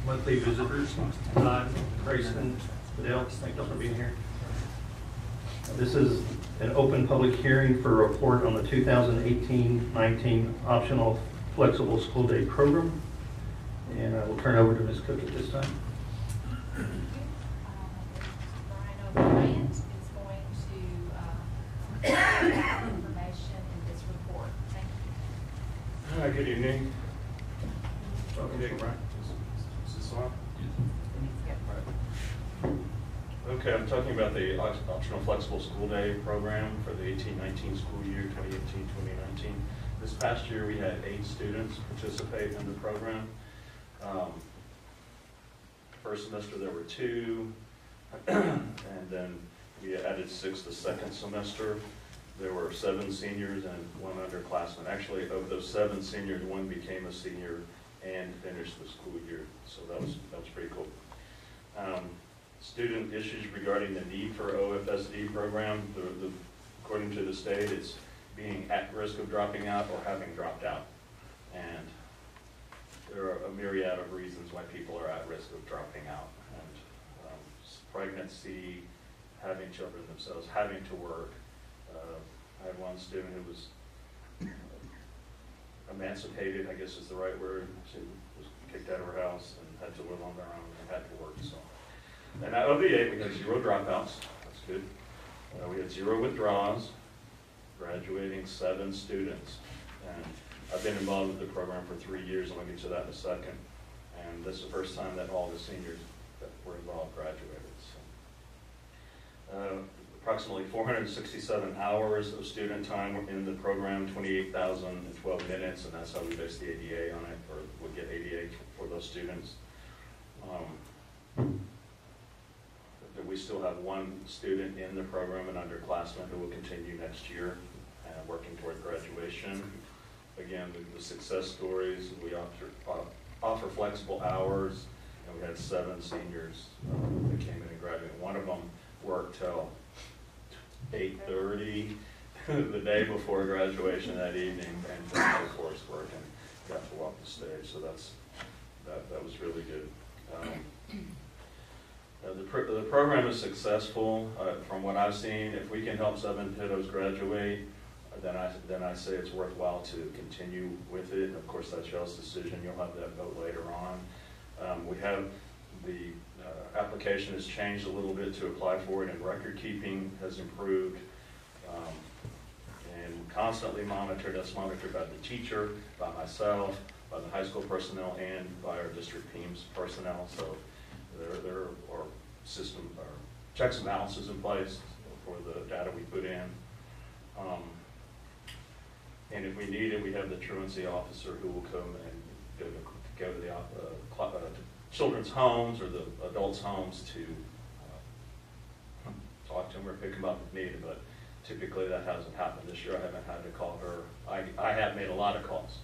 monthly visitors. Todd, Grayson, Fidel, thank you for being here. This is an open public hearing for a report on the 2018-19 optional flexible school day program. And I will turn over to Ms. Cook at this time. Brian O'Brien is going to provide information in this report. Thank you. Hi, good evening. Okay, Brian. Is this on? Okay, I'm talking about the optional flexible school day program for the 18-19 school year, 2018-2019. This past year, we had 8 students participate in the program. First semester, there were 2, and then we added 6 the second semester. There were 7 seniors and 1 underclassman. Actually, of those 7 seniors, 1 became a senior and finished the school year, so that was pretty cool. Student issues regarding the need for OFSD program, according to the state, it's being at risk of dropping out or having dropped out. And there are a myriad of reasons why people are at risk of dropping out. And pregnancy, having children themselves, having to work. I had one student who was emancipated, I guess is the right word. She was kicked out of her house and had to live on their own and had to work. So, and out of the 8, we had 0 dropouts. That's good. We had 0 withdrawals, graduating 7 students. And I've been involved with the program for 3 years, and I'll get to that in a second. And this is the first time that all the seniors that were involved graduated. So, approximately 467 hours of student time in the program, 28,012 minutes, and that's how we base the ADA on it, or would get ADA for those students. We still have 1 student in the program, an underclassman, who will continue next year, working toward graduation. Again, the success stories, we offer flexible hours, and we had 7 seniors that came in and graduated. One of them worked till 8:30 the day before graduation that evening, and did no coursework and got to walk the stage. So that was really good. The program is successful. From what I've seen, if we can help 7 kiddos graduate, then I say it's worthwhile to continue with it. And of course, that's y'all's decision. You'll have that vote later on. We have the application has changed a little bit to apply for it, and record keeping has improved. And constantly monitored. That's monitored by the teacher, by myself, by the high school personnel, and by our district teams personnel. So there are system or checks and balances in place for the data we put in. And if we need it, we have the truancy officer who will come and go to the children's homes or the adults' homes to talk to them or pick them up if needed. But typically that hasn't happened this year. I haven't had to call her. I have made a lot of calls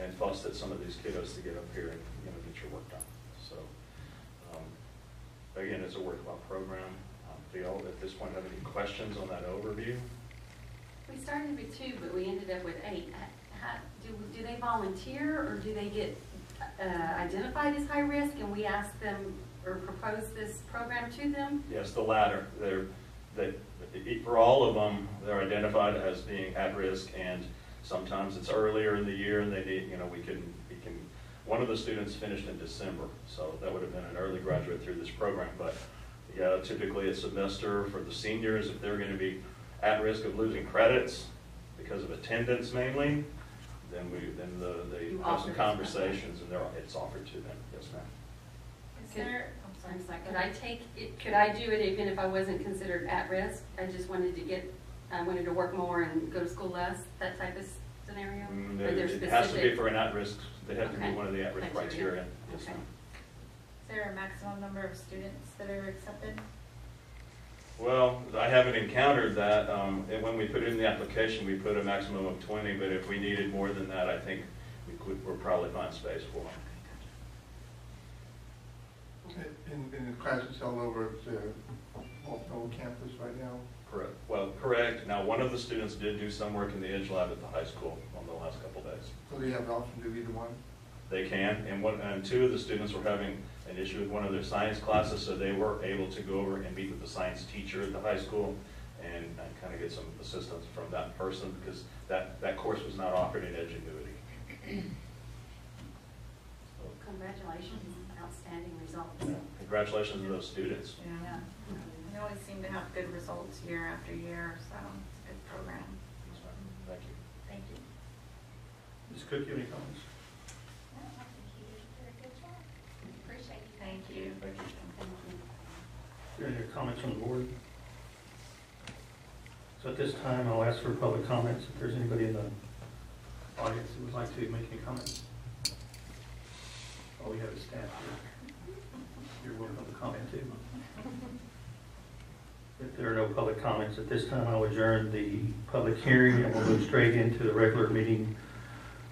and fussed at some of these kiddos to get up here and get your work done. So again, it's a worthwhile program. Do y'all at this point have any questions on that overview? We started with 2, but we ended up with 8. Do they volunteer, or do they get identified as high risk, and we ask them or propose this program to them? Yes, the latter. For all of them, they're identified as being at risk, and sometimes it's earlier in the year, and they need, we can. One of the students finished in December, so that would have been an early graduate through this program. But yeah, typically a semester for the seniors, if they're going to be at risk of losing credits because of attendance mainly, then they have some conversations, and it's offered to them. Yes, ma'am. Is there? I'm sorry. Could I take it? Could I do it even if I wasn't considered at risk? I just wanted to work more and go to school less. That type of scenario. It has to be for an at-risk. They have to be one of the at-risk criteria. Yes, ma'am. Is there a maximum number of students that are accepted? Well, I haven't encountered that. And when we put it in the application, we put a maximum of 20, but if we needed more than that, I think we'll probably find space for them. And the class is held over at the Multnomah campus right now? Correct. Well, correct. Now, one of the students did do some work in the Edge Lab at the high school on the last couple days. So they have the option to do either one? they can. And two of the students were having an issue with one of their science classes, so they were able to go over and meet with the science teacher at the high school and kind of get some assistance from that person, because that course was not offered in Edgenuity. Congratulations, outstanding results. Congratulations to those students. Yeah. We always seem to have good results year after year, so it's a good program. Thank you. Thank you. Ms. Cook, you have any comments? No, I think you did a good job. Appreciate you. Thank you. Thank you. Thank you. Are there any comments from the board? So at this time, I'll ask for public comments. If there's anybody in the audience who would like to make any comments. Oh, we have a staff here. You're welcome to comment too. If there are no public comments at this time, I'll adjourn the public hearing and we'll move straight into the regular meeting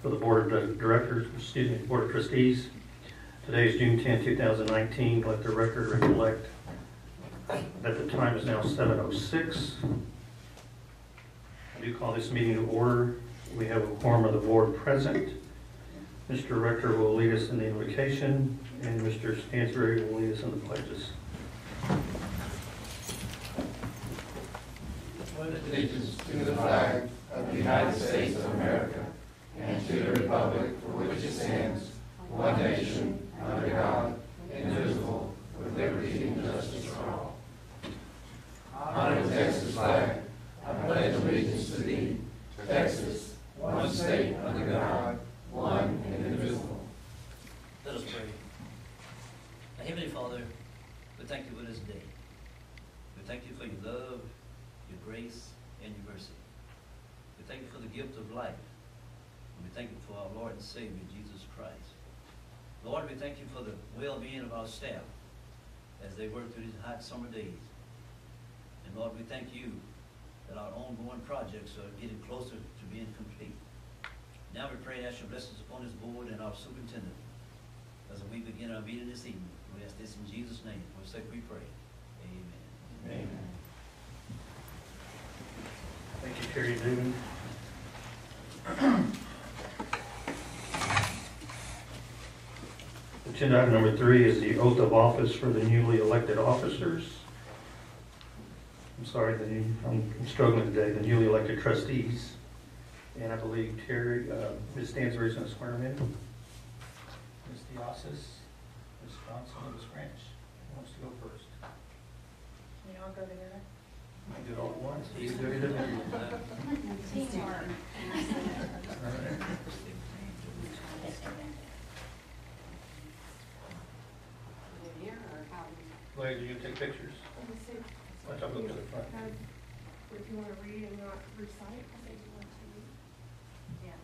of the Board of Directors, Board of Trustees. Today is June 10, 2019. Let the record reflect that the time is now 7:06. I do call this meeting to order. We have a quorum of the board present. Mr. Rector will lead us in the invocation, and Mr. Stansbury will lead us in the pledges. Allegiance to the flag of the United States of America and to the republic for which it stands, one nation, under God, indivisible, with liberty and justice for all. Honor the Texas flag. I pledge allegiance to thee, Texas, one state under God, one and indivisible. Let us pray. Our Heavenly Father, we thank you for this day. We thank you for your love, your grace, and your mercy. We thank you for the gift of life. And we thank you for our Lord and Savior, Jesus Christ. Lord, we thank you for the well-being of our staff as they work through these hot summer days. And Lord, we thank you that our ongoing projects are getting closer to being complete. Now we pray and ask your blessings upon this board and our superintendent as we begin our meeting this evening. We ask this in Jesus' name. For his sake we pray. Amen. Amen. Thank you, Terry Newman. Agenda item number 3 is the oath of office for the newly elected officers. I'm sorry, I'm struggling today, the newly elected trustees. And I believe Terry, Ms. Stansbury is going to swear them in. Ms. Diasis, Ms. Johnson, and Ms. Branch. Who wants to go first? Can you all go together? I do it all at once. He's doing it every Teamwork. Here or how? Blair, do you take pictures? I thought we'll go to the front. If you want to read and not recite, I think you want to read. Yeah.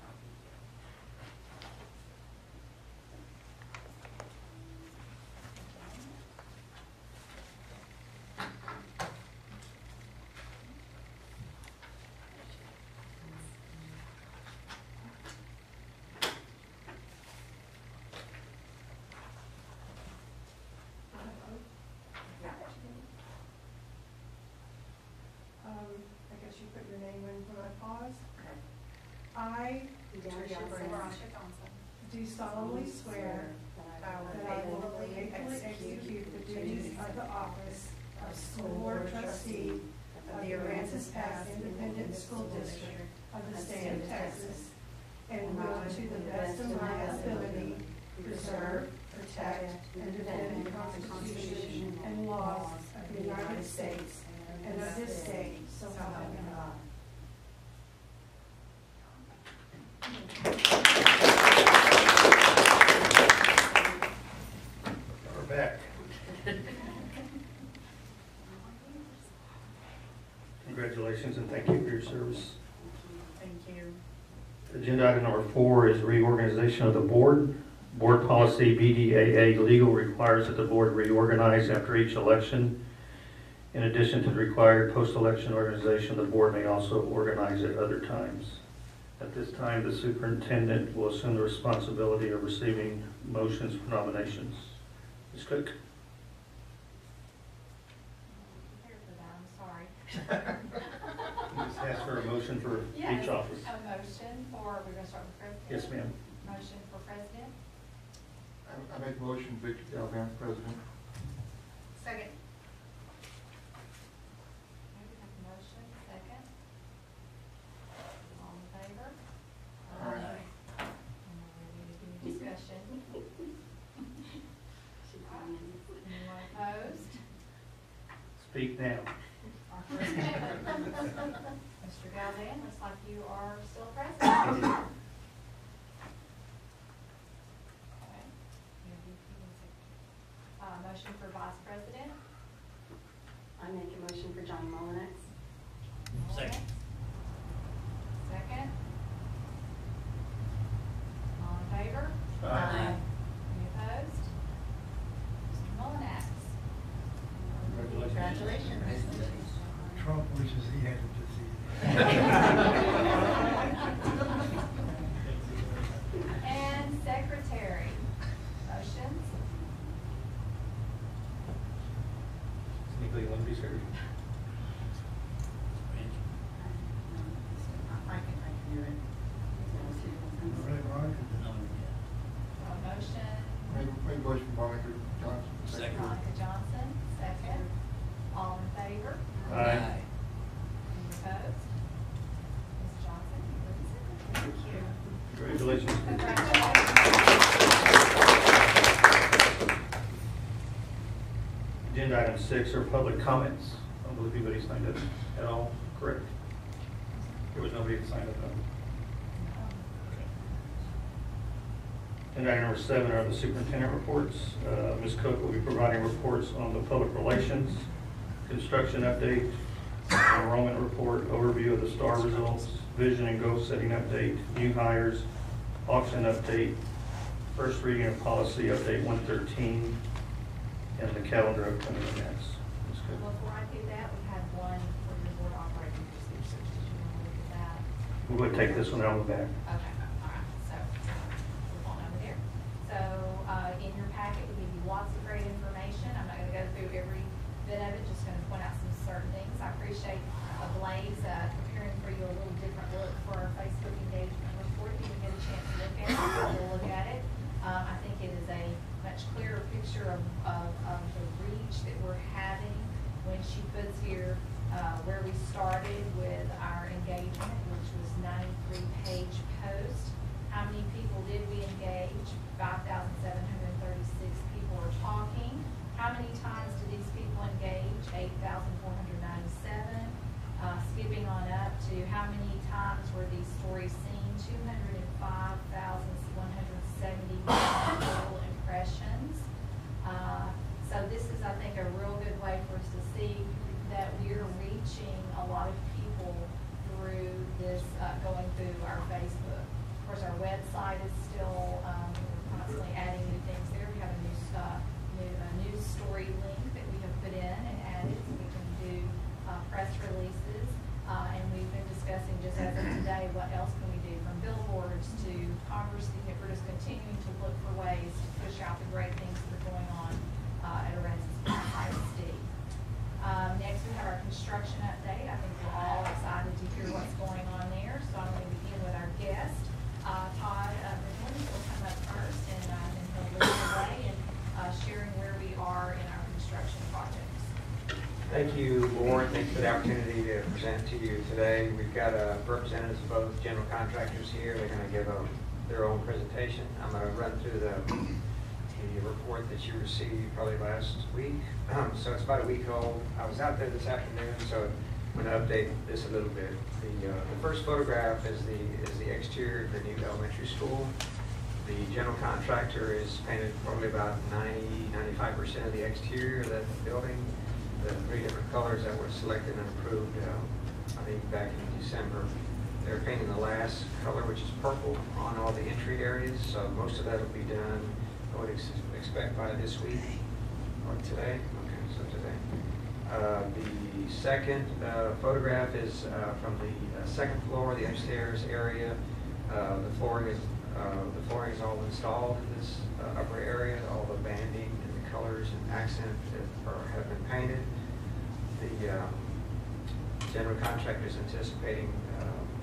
I guess you put your name in when I pause. I do solemnly swear that I will faithfully execute the duties of the office of School Board Trustee of the Aransas Pass Independent School District of the state of Texas, and will, to the best of my ability, preserve, protect, and defend the Constitution and laws of the United States and of this state, so help me God. We're back. Congratulations and thank you for your service. Thank you. Agenda item number 4 is reorganization of the board. Board policy BDAA legal requires that the board reorganize after each election. In addition to the required post-election organization, the board may also organize at other times. At this time, the superintendent will assume the responsibility of receiving motions for nominations. Ms. Cook? Here for that, I'm sorry. Just ask for a motion for Yes, each office. a motion for, we're gonna start with president? Yes, ma'am. Motion for president, I make a motion, Victor Galvin, President. Second. Okay, we have a motion, second. All in favor? Aye. Any discussion? Anyone opposed? Speak now. Our first member. Mr. Galvin, looks like you are still president. Okay. Your VP and secretary. Motion for vice president. I make a motion for Johnny Mullinex. Second. Second. All in favor? Aye. Any opposed? Mr. Mullinax. Congratulations. Trump wishes he had it this And secretary. Motions? Anybody want to be secretary? I can do it. A motion, Make a motion, Monica Johnson. Second. Monica Johnson, second. All in favor? Aye. Any opposed? Ms. Johnson, you are the secretary. Thank you. Congratulations. Congratulations. Agenda item 6 are public comments. I don't believe anybody signed up at all, correct? There was nobody that signed up, no? Agenda item number 7 are the superintendent reports. Ms. Cook will be providing reports on the public relations, construction update, enrollment report, overview of the STAR results, vision and goal setting update, new hires, auction update, first reading of policy update 113, and the calendar of upcoming events. Ms. Cook. Before I do that, we had one for your board operating procedures. Did you want to look at that? We would take this one out of the back. Okay, all right, so we're going over there. So, in your packet, we give you lots of great information. I'm not gonna go through every bit of it, just gonna point out some certain things. I appreciate Blaze preparing for you a little different look for our Facebook engagement report. If you get a chance to look at it, we'll look at it. I think it is a much clearer picture of the reach that we're having when she puts here where we started with our engagement, which was 93-page post. How many people did we engage? 5,736 people are talking. How many times did these people engage? 8,497. Skipping on up to how many times were these stories seen? 205,170 total impressions. So this is, I think, a real good way for us to see that we're reaching a lot of people through this, going through our Facebook. Of course, our website is still, we're constantly adding new things there. We have a news story link that we have put in and added, so we can do press releases. And we've been discussing just as of today, what else can we do, from billboards to Congress. We're just continuing to look for ways to push out the great things that are going on at Aransas ISD. Next, we have our construction update. I think we're all excited to hear what's going on there. So I'm going to begin with our guest, Todd Ridley, will come up first, and he'll lead the way in sharing where we are in our construction projects. Thank you, board. Thanks for the opportunity to present to you today. We've got representatives of both general contractors here. They're going to give their own presentation. I'm going to run through the report that you received probably last week. So it's about a week old. I was out there this afternoon, so I'm going to update this a little bit. The first photograph is the exterior of the new elementary school. The general contractor is painted probably about 90–95% of the exterior of that building. The 3 different colors that were selected and approved, I think back in December. They're painting the last color, which is purple, on all the entry areas. So most of that will be done, I would expect by this week or today. Okay, so today. The second photograph is from the second floor, the upstairs area. The flooring is all installed in this upper area. All the banding and the colors and accent have been painted. The general contractor is anticipating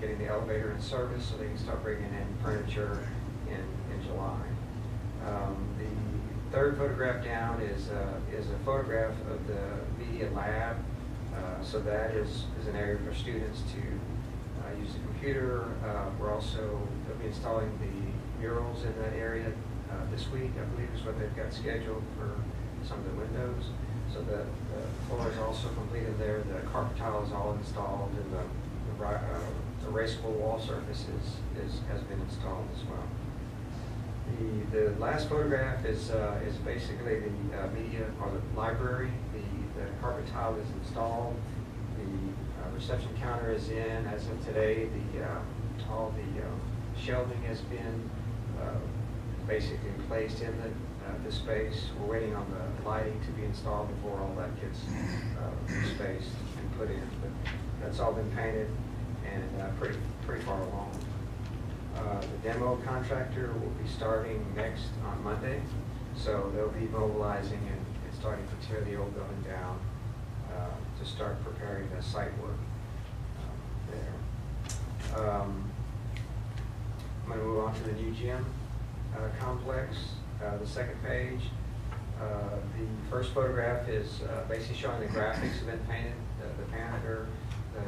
getting the elevator in service so they can start bringing in furniture in July. The third photograph down is a photograph of the media lab. So that is an area for students to use the computer. They'll be installing the murals in that area this week, I believe is what they've got scheduled for some of the windows. So the floor is also completed there. The carpet tile is all installed, and the erasable wall surface has been installed as well. The last photograph is basically the media or the library. The carpet tile is installed. The reception counter is in as of today. All the shelving has been basically placed in the space. We're waiting on the lighting to be installed before all that gets spaced and put in. But that's all been painted and pretty far along. The demo contractor will be starting next on Monday, so they'll be mobilizing and starting to tear the old building down to start preparing the site work there. I'm going to move on to the new gym complex, the second page. The first photograph is basically showing the graphics have been painted, the panther, the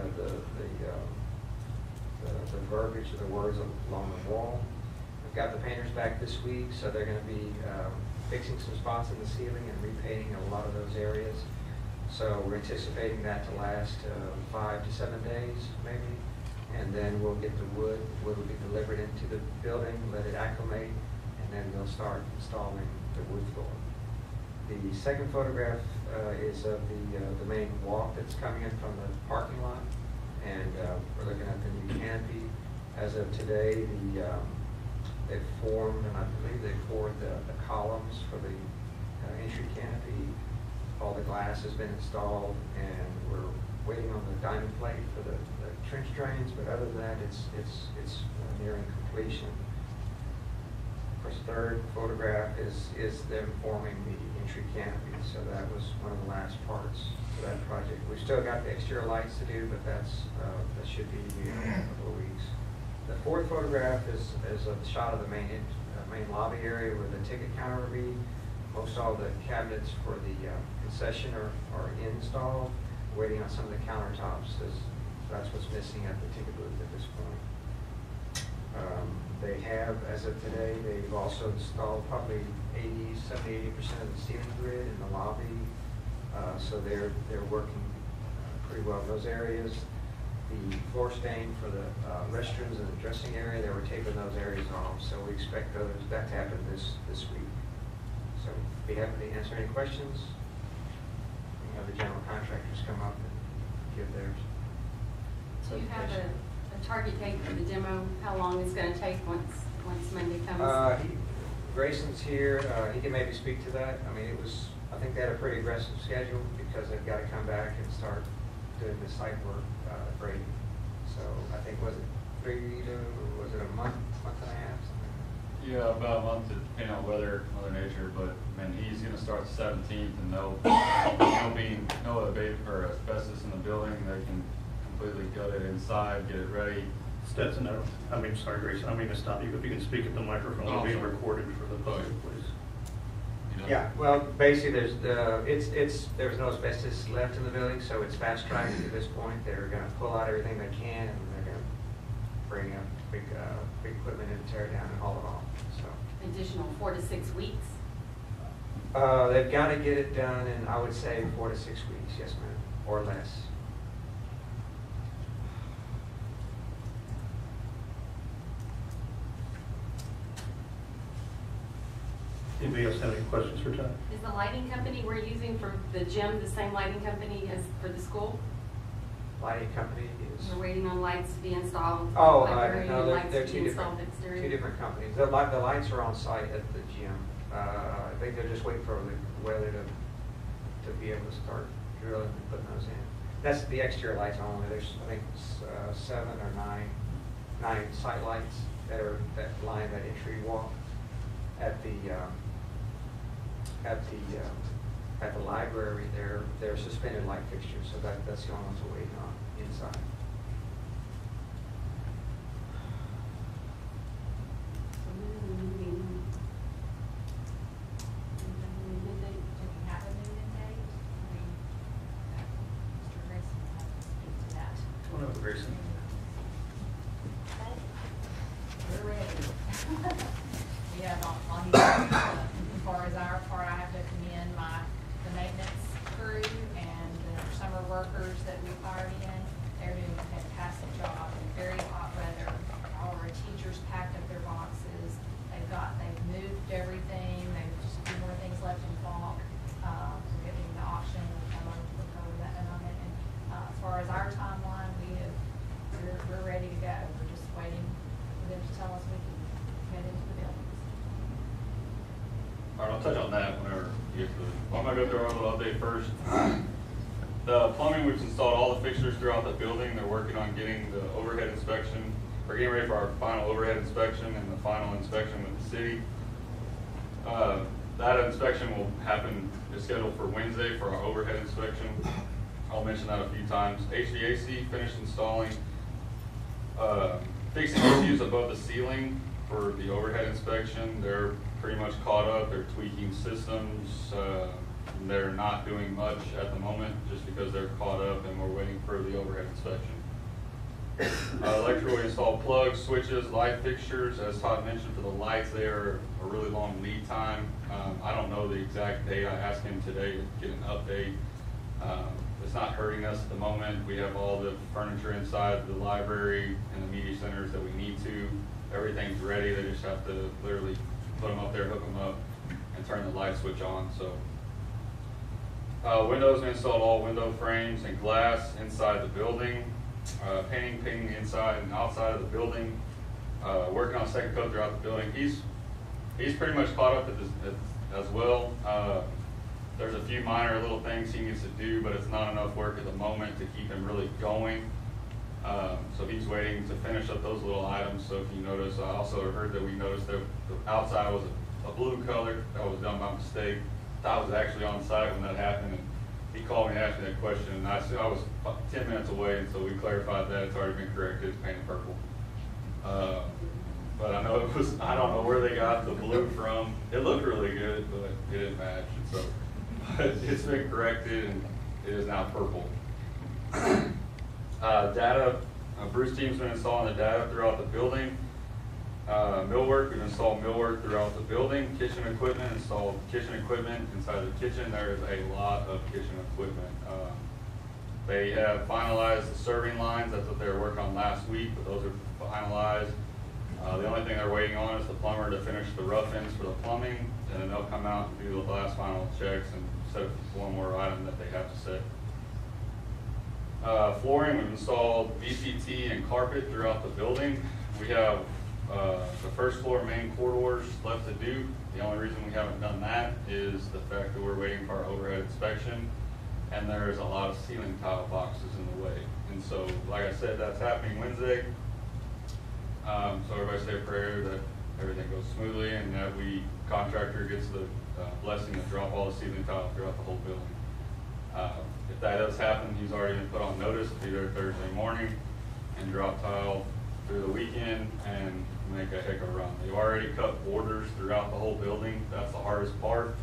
verbiage of the words along the wall. We've got the painters back this week, so they're going to be fixing some spots in the ceiling and repainting a lot of those areas. So we're anticipating that to last 5 to 7 days, maybe. And then we'll get the wood. Wood will be delivered into the building, let it acclimate, and then they'll start installing the wood floor. The second photograph is of the main walk that's coming in from the parking lot. And we're looking at the new canopy. As of today, they've formed, and I believe they poured the columns for the entry canopy. All the glass has been installed, and we're waiting on the diamond plate for the trench drains. But other than that, it's nearing completion. Of course, third photograph is them forming the entry canopy. So that was one of the last parts of that project. We've still got the exterior lights to do, but that should be in a couple of weeks. The fourth photograph is a shot of the main lobby area where the ticket counter will be. Most all the cabinets for the concession are installed. We're waiting on some of the countertops. That's what's missing at the ticket booth at this point. They have, as of today, they've also installed probably 70-80% of the ceiling grid in the lobby. So they're working pretty well in those areas. The floor stain for the restrooms and the dressing area, they were taping those areas off. So we expect that to happen this week. So be happy to answer any questions. We have the general contractors come up and give theirs. Do you have a target date for the demo? How long it's going to take once Monday comes? Grayson's here. He can maybe speak to that. I mean, I think they had a pretty aggressive schedule because they've got to come back and start doing the site work grading. So I think, was it a month and a half? Yeah, about a month, depending on weather, Mother Nature. But man, he's going to start the 17th, and there'll be no abate or asbestos in the building. They can completely gut it inside, get it ready. Stetson, sorry, Grayson, I mean to stop you, but if you can speak at the microphone, it'll be recorded for the public, please. Yeah, well, basically, there's no asbestos left in the building, so it's fast tracked at this point. They're going to pull out everything they can, and they're going to bring up big equipment and tear it down and haul it off. So Additional 4 to 6 weeks? They've got to get it done in, I would say, 4 to 6 weeks, yes, ma'am, or less. Anybody else have any questions for Todd? Is the lighting company we're using for the gym the same lighting company as for the school? Lighting company is... We're waiting on lights to be installed. Oh, library no, and lights they're to be installed exterior. two different companies. The lights are on site at the gym. I think they're just waiting for the weather to be able to start drilling and putting those in. That's the exterior lights only. There's, I think, 7 or 9 site lights that line that entry walk at the library. They're suspended light fixtures, so that's the only ones we're waiting on inside. Grayson. We're ready. We have on here, as far as our part, I have to commend the maintenance crew and the summer workers that we've hired in. They're doing a fantastic job in very hot weather. All of our teachers packed up their boxes. They've moved everything. They've just a few more things left in bulk. We're getting the auction. We'll go over that in a moment. And as far as our timeline, we're ready to go. We're just waiting for them to tell us we can head into the buildings. All right, I'll touch on that whenever you get to it. I'm gonna go through our little update first. The plumbing, we've installed all the fixtures throughout the building. They're working on getting the overhead inspection. We're getting ready for our final overhead inspection and the final inspection with the city. That inspection will happen, is scheduled for Wednesday for our overhead inspection. I'll mention that a few times. HVAC finished installing, fixing issues above the ceiling for the overhead inspection. They're pretty much caught up. They're tweaking systems. They're not doing much at the moment just because they're caught up and we're waiting for the overhead inspection. Electrical installed plugs, switches, light fixtures. As Todd mentioned, for the lights, they are a really long lead time. I don't know the exact date. I asked him today to get an update. It's not hurting us at the moment. We have all the furniture inside the library and the media centers that we need to. Everything's ready. They just have to literally put them up there, hook them up, and turn the light switch on. So, windows, we installed all window frames and glass inside the building. Painting the inside and outside of the building. Working on second coat throughout the building. He's pretty much caught up at this, as well. There's a few minor little things he needs to do, but it's not enough work at the moment to keep him really going. So he's waiting to finish up those little items. So if you notice, I also heard that we noticed that the outside was a blue color. That was done by mistake. I was actually on site when that happened. And he called me and asked me that question, and I was 10 minutes away, and so we clarified that it's already been corrected. It's painted purple. But I know I don't know where they got the blue from. It looked really good, but it didn't match. And so but it's been corrected, and it is now purple. Data, Bruce team's been installing the data throughout the building. Millwork, we've installed millwork throughout the building. Kitchen equipment, installed kitchen equipment inside the kitchen. There is a lot of kitchen equipment. They have finalized the serving lines. That's what they were working on last week, but those are finalized. The only thing they're waiting on is the plumber to finish the rough ends for the plumbing, and then they'll come out and do the last final checks and set up one more item that they have to set. Flooring, we've installed VCT and carpet throughout the building. We have the first floor main corridors left to do. The only reason we haven't done that is the fact that we're waiting for our overhead inspection, and there's a lot of ceiling tile boxes in the way. And so, like I said, that's happening Wednesday. So everybody say a prayer that everything goes smoothly and that contractor gets the blessing to drop all the ceiling tile throughout the whole building. If that does happen, he's already been put on notice to be there Thursday morning and drop tile through the weekend and make a heck of a run. They've already cut borders throughout the whole building. That's the hardest part.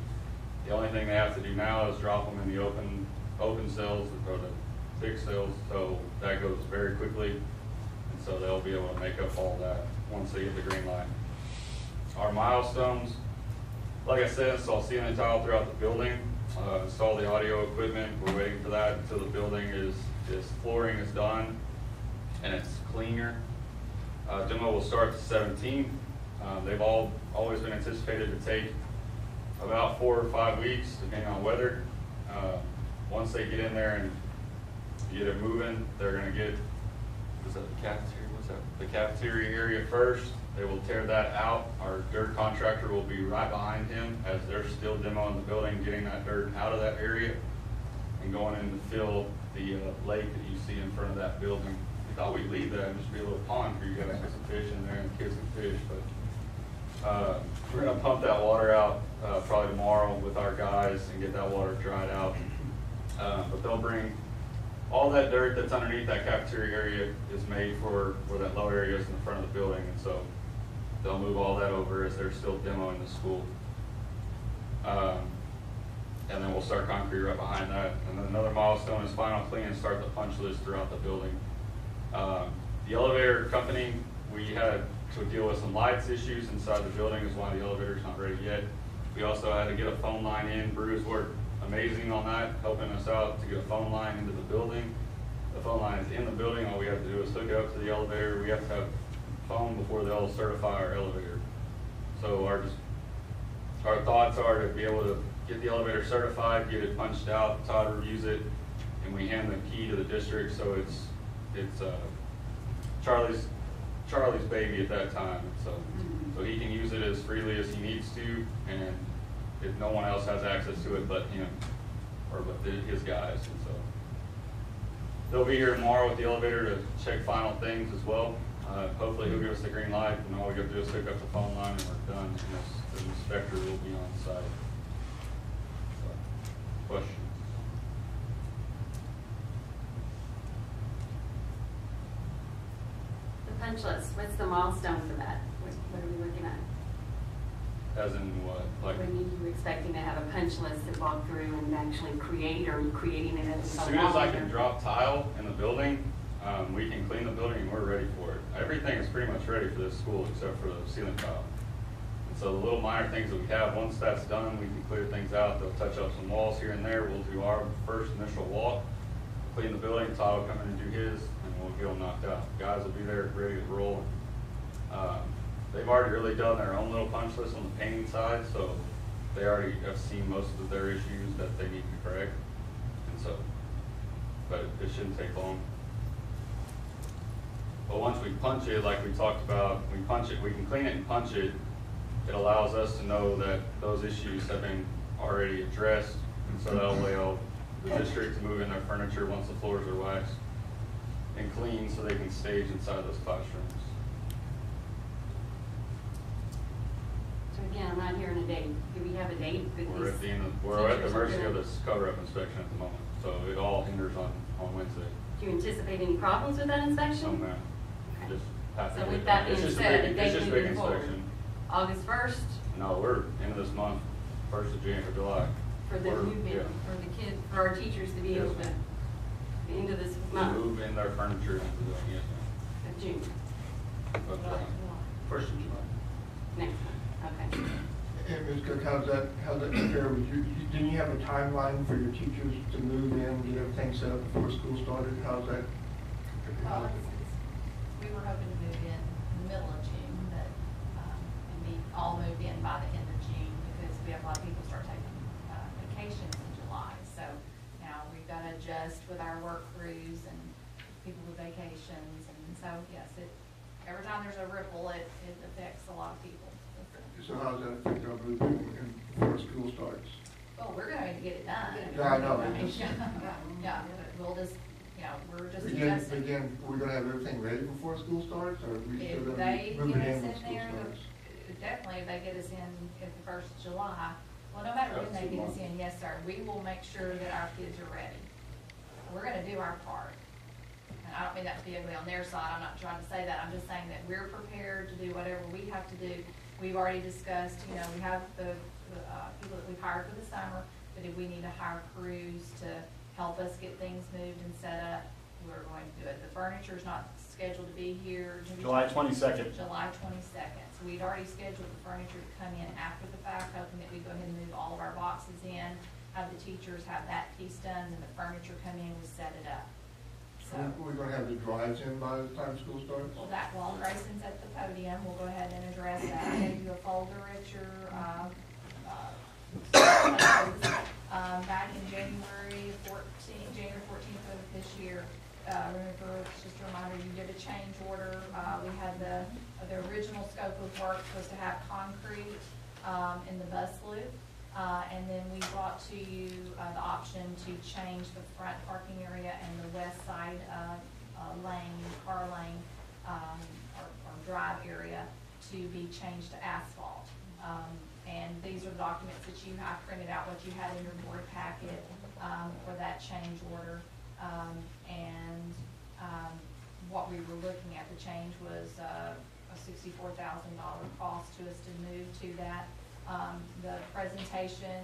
The only thing they have to do now is drop them in the open cells or the big cells, so that goes very quickly. And so they'll be able to make up all that once they get the green light. Our milestones, like I said, install ceiling tile throughout the building, install the audio equipment. We're waiting for that until the building flooring is done and it's cleaner. Demo will start the 17th. They've always been anticipated to take about 4 or 5 weeks, depending on weather. Once they get in there and get it moving, they're going to get, is that the cafeteria? What's that? The cafeteria area first. They will tear that out. Our dirt contractor will be right behind him as they're still demoing the building, getting that dirt out of that area and going in to fill the lake that you see in front of that building. We thought we'd leave that and just be a little pond for you guys to put some fish in there and kids can fish, but we're going to pump that water out probably tomorrow with our guys and get that water dried out. But they'll bring all that dirt that's underneath that cafeteria area is made for where that low area is in the front of the building, and so they'll move all that over as they're still demoing the school. And then we'll start concrete right behind that. And then another milestone is final clean and start the punch list throughout the building. The elevator company, we had to deal with some lights issues inside the building, is why the elevator's not ready yet. We also had to get a phone line in. Bruce worked amazing on that, helping us out to get a phone line into the building. The phone line is in the building. All we have to do is hook it up to the elevator. We have to have phone before they'll certify our elevator. So our thoughts are to be able to get the elevator certified, get it punched out, Todd reviews it, and we hand the key to the district. So it's Charlie's baby at that time. So he can use it as freely as he needs to, and if no one else has access to it but him or but his guys. And so they'll be here tomorrow with the elevator to check final things as well. Hopefully he'll give us the green light, and all we have to do is hook up the phone line and we're done. And the inspector will be on site. So, questions? The punch list, what's the milestone for that? What are we looking at? As in what? Like, When you were expecting to have a punch list to walk through and actually create, or are you creating it as as a soon as I longer? can drop tile in the building, we can clean the building and we're ready for it. Everything is pretty much ready for this school except for the ceiling tile. And so the little minor things that we have, once that's done, we can clear things out. They'll touch up some walls here and there. We'll do our first initial walk, clean the building, Todd will come in and do his, and we'll get them knocked out. Guys will be there ready to roll. They've already really done their own little punch list on the painting side, so they already have seen most of their issues that they need to correct. And so, but it shouldn't take long. But once we punch it, like we talked about, we punch it, we can clean it and punch it. It allows us to know that those issues have been already addressed, and so that'll allow the district to move in their furniture once the floors are waxed and clean, so they can stage inside those classrooms. So again, I'm not hearing a date. Do we have a date? We're at the mercy of this cover-up inspection at the moment, so it all hinders on Wednesday. Do you anticipate any problems with that inspection? No, ma'am. Okay. Just have to So do with it. that It's being just a said, big- a date it's just a big moving forward. inspection. August 1st No, we're into this month, 1st of January, July. for the move-in, Yeah. for the kids, for our teachers to be Yes, able to, ma'am. the end of this To month move in their furniture into the building, yes, of June, ma'am. Of July. 1st of July. next month, okay. And Ms. Cook, how's that compare with you? Didn't you have a timeline for your teachers to move in, get everything set up before school started? How's that? Well, we were hoping to move in the middle of June, but, and we all move in by the end of June, because we have a lot of people start taking vacations in July. So now we've got to adjust with our work crews and people with vacations, and so, yes, every time there's a ripple, it affects a lot of people. So how's that affect our moving before school starts? Well, we're going to get it done. Yeah, I know. Yeah, we'll just, we're just adjusting. Again, we're gonna have everything ready before school starts, or are we still If gonna they be moving get us in when in school there, starts? definitely if they get us in at the 1st of July, well, no matter when they get us in, yes, sir, we will make sure that our kids are ready. We're gonna do our part. And I don't mean that to be ugly on their side, I'm not trying to say that, I'm just saying that we're prepared to do whatever we have to do. We've already discussed, we have the people that we've hired for the summer, but if we need to hire crews to help us get things moved and set up, we're going to do it. The furniture's not scheduled to be here. July 22nd. July 22nd. So we'd already scheduled the furniture to come in after the fact, hoping that we'd go ahead and move all of our boxes in, have the teachers have that piece done, and the furniture come in, we set it up. So, We're gonna have the drives in by the time school starts? well, while Grayson's at the podium, we'll go ahead and address that. I gave you a folder at your, back in January 14th of this year. Remember, just a reminder, you did a change order. We had the original scope of work was to have concrete in the bus loop. And then we brought to you the option to change the front parking area and the west side car lane, or drive area to be changed to asphalt. And these are the documents that you have printed out, what you had in your board packet for that change order. What we were looking at, the change was a $64,000 cost to us to move to that. The presentation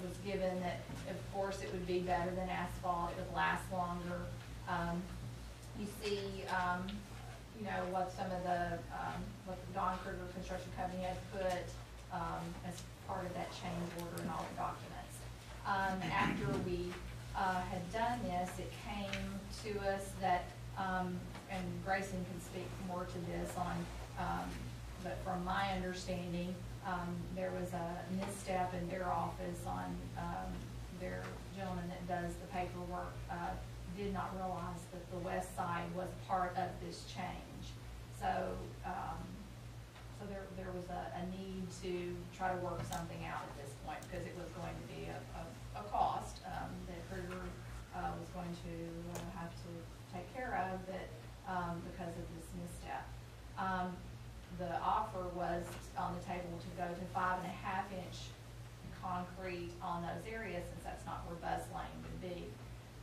was given that, of course, it would be better than asphalt, it would last longer. You see, you know, what some of the, what the Don Kruger Construction Company had put as part of that change order and all the documents. After we had done this, it came to us that, and Grayson can speak more to this on, but from my understanding, there was a misstep in their office on their gentleman that does the paperwork did not realize that the west side was part of this change. So, so there was a need to try to work something out at this point because it was going to be a cost that Kruger was going to have to take care of that because of this misstep. The offer was on the table to go to 5.5-inch concrete on those areas since that's not where bus lane would be.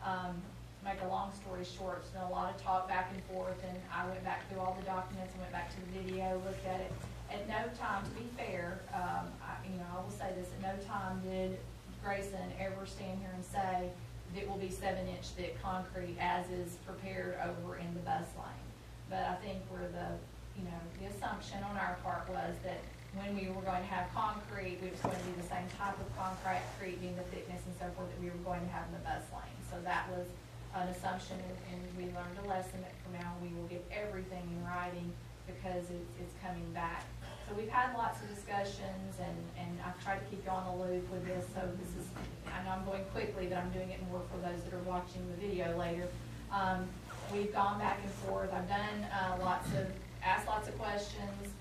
To make a long story short, it's been a lot of talk back and forth, and I went back through all the documents and went back to the video, looked at it. At no time, to be fair, I will say this, at no time did Grayson ever stand here and say that it will be 7-inch thick concrete as is prepared over in the bus lane. But I think where the assumption on our part was that when we were going to have concrete, it was going to be the same type of concrete, being the thickness and so forth that we were going to have in the bus lane. So that was an assumption, and we learned a lesson that from now we will get everything in writing because it's coming back. So we've had lots of discussions, and I've tried to keep you on the loop with this. So this is, I know I'm going quickly, but I'm doing it more for those that are watching the video later. We've gone back and forth. I've done asked lots of questions,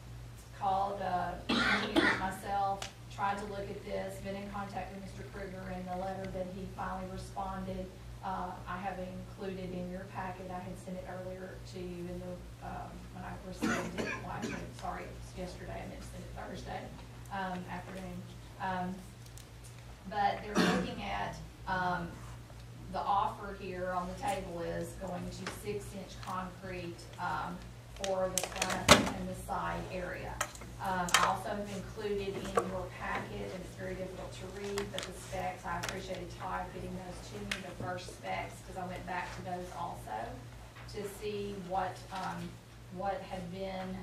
called engineers myself, tried to look at this, been in contact with Mr. Kruger, and the letter that he finally responded, I have included in your packet. I had sent it earlier to you in the, when I received it. Well, actually, sorry, it was yesterday. I meant to send it Thursday afternoon. But they're looking at the offer here on the table is going to 6-inch concrete for the front and the side area. I also have included in your packet, and it's very difficult to read, but the specs, I appreciated Todd getting those to me, the first specs, because I went back to those also to see what had been,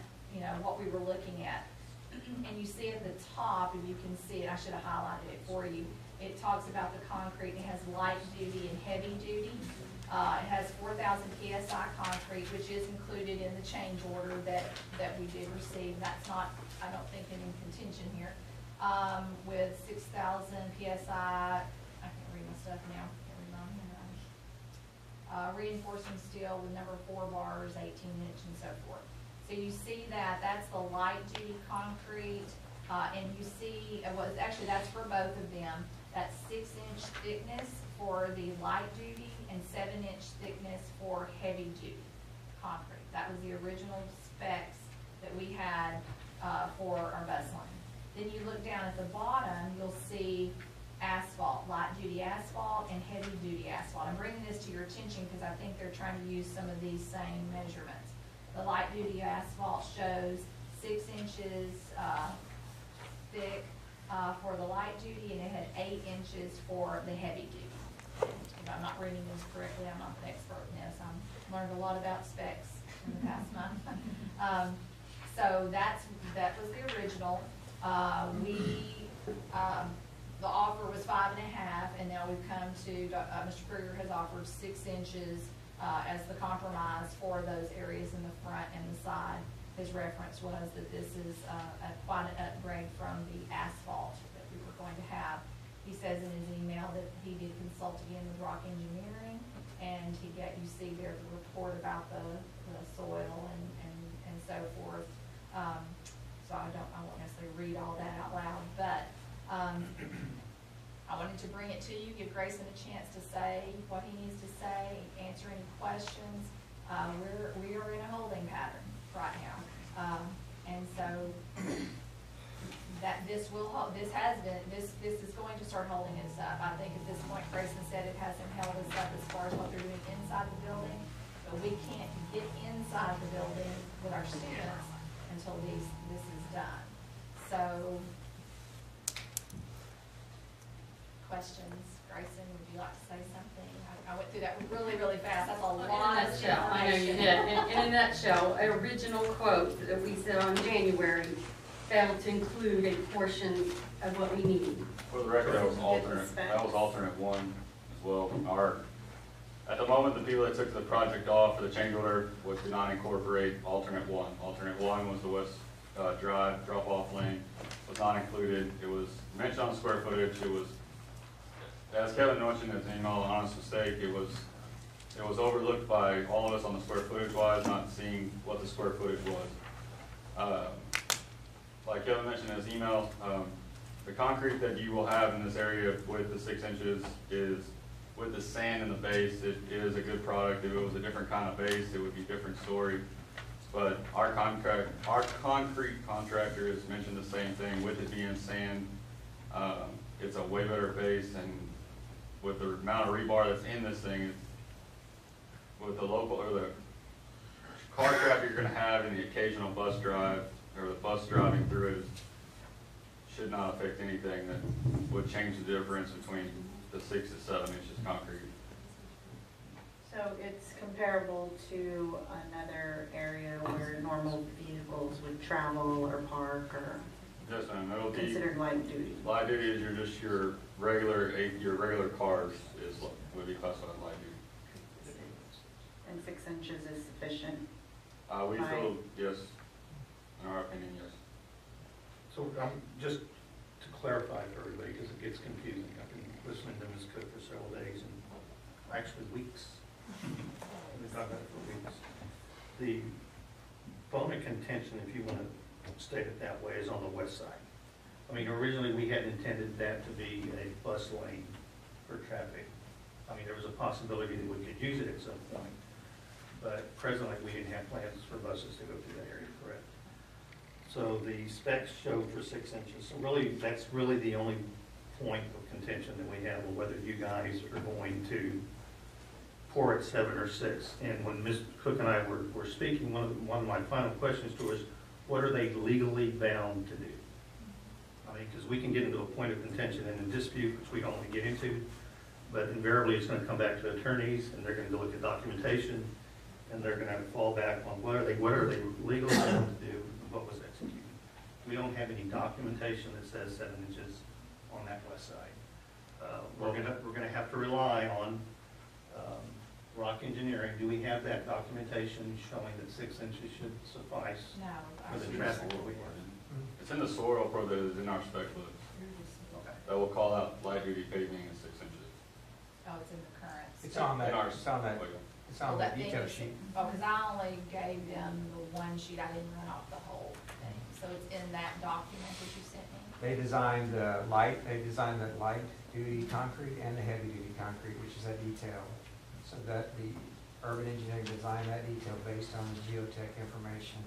what we were looking at. And you see at the top, if you can see it, I should have highlighted it for you. It talks about the concrete. It has light duty and heavy duty. It has 4,000 PSI concrete, which is included in the change order that we did receive. That's not, I don't think, any contention here. With 6,000 PSI, I can't read my stuff now. Can't read my handwriting. Reinforcing steel with number 4 bars, 18-inch, and so forth. So you see that's the light duty concrete, and you see, actually that's for both of them. That's 6-inch thickness for the light duty and 7-inch thickness for heavy duty concrete. That was the original specs that we had for our bus line. Then you look down at the bottom, you'll see asphalt, light duty asphalt and heavy duty asphalt. I'm bringing this to your attention because I think they're trying to use some of these same measurements. The light duty asphalt shows 6 inches thick for the light duty, and it had 8 inches for the heavy duty. If I'm not reading this correctly, I'm not an expert in this. I've learned a lot about specs in the past month. So that was the original. The offer was 5.5, and now we've come to, Mr. Kruger has offered 6 inches as the compromise for those areas in the front and the side. His reference was that this is quite an upgrade from the asphalt that we were going to have. He says in his email that he did consult again with Rock Engineering, and you see there the report about the soil and so forth. So I won't necessarily read all that out loud, but I wanted to bring it to you, give Grayson a chance to say what he needs to say, answer any questions. We are in a holding pattern right now, and so that this is going to start holding us up. I think at this point, Grayson said it hasn't held us up as far as what they're doing inside the building, but we can't get inside the building with our students until this is done. So questions. Grayson, would you like to say something? I went through that really, really fast. That's a lot In a of nutshell, I know you information. did. In a nutshell, an original quote that we said on January failed to include a portion of what we need. For the record, that was alternate one as well. At the moment, the people that took the project off for the change order did not incorporate alternate one. Alternate one was the West Drive drop-off lane, was not included. It was mentioned on square footage. It was, as Kevin mentioned in his email, an honest mistake. It was overlooked by all of us on the square footage wise, not seeing what the square footage was. Like Kevin mentioned in his email, the concrete that you will have in this area with the 6 inches is, with the sand in the base, it is a good product. If it was a different kind of base, it would be a different story. But our concrete contractor has mentioned the same thing. With it being sand, it's a way better base, and with the amount of rebar that's in this thing, with the local or the car traffic you're going to have in the occasional bus drive or the bus driving through it, should not affect anything that would change the difference between the 6 to 7 inches concrete. So it's comparable to another area where normal vehicles would travel or park or Yes, ma'am. It'll be considered light duty? light duty is your regular cars would be classified light duty. And 6 inches is sufficient? We Right. feel yes, in our opinion, yes. So just to clarify for everybody, because it gets confusing, I've been listening to Ms. Cook for several days and actually weeks. We've been talking about it for weeks. The bone of contention, if you want to state it that way, is on the west side. I mean, originally we had intended that to be a bus lane for traffic. I mean, there was a possibility that we could use it at some point, but presently we didn't have plans for buses to go through that area, correct? So the specs show for 6 inches. So really, that's really the only point of contention that we have, on whether you guys are going to pour at 7 or 6. And when Ms. Cook and I were speaking, one of my final questions to her is, what are they legally bound to do? I mean, because we can get into a point of contention and a dispute, which we don't want to get into, but invariably it's going to come back to attorneys, and they're going to go look at documentation, and they're going to have to fall back on what are they legally bound to do, what was executed. We don't have any documentation that says 7 inches on that west side. We're gonna have to rely on rock engineering. Do we have that documentation showing that 6 inches should suffice No. for the traffic that we have? It's in the soil pro that is in our spec list. Okay. That will call out light duty paving at 6 inches. Oh, it's in the current. It's on that, In our it's on that, spec. it's on Oh, that that thing detail is- sheet. Oh, because I only gave them the one sheet, I didn't run off the whole thing. So it's in that document that you sent me? They designed the light duty concrete and the heavy duty concrete, which is that detail. So that the urban engineering designed that detail based on the geotech information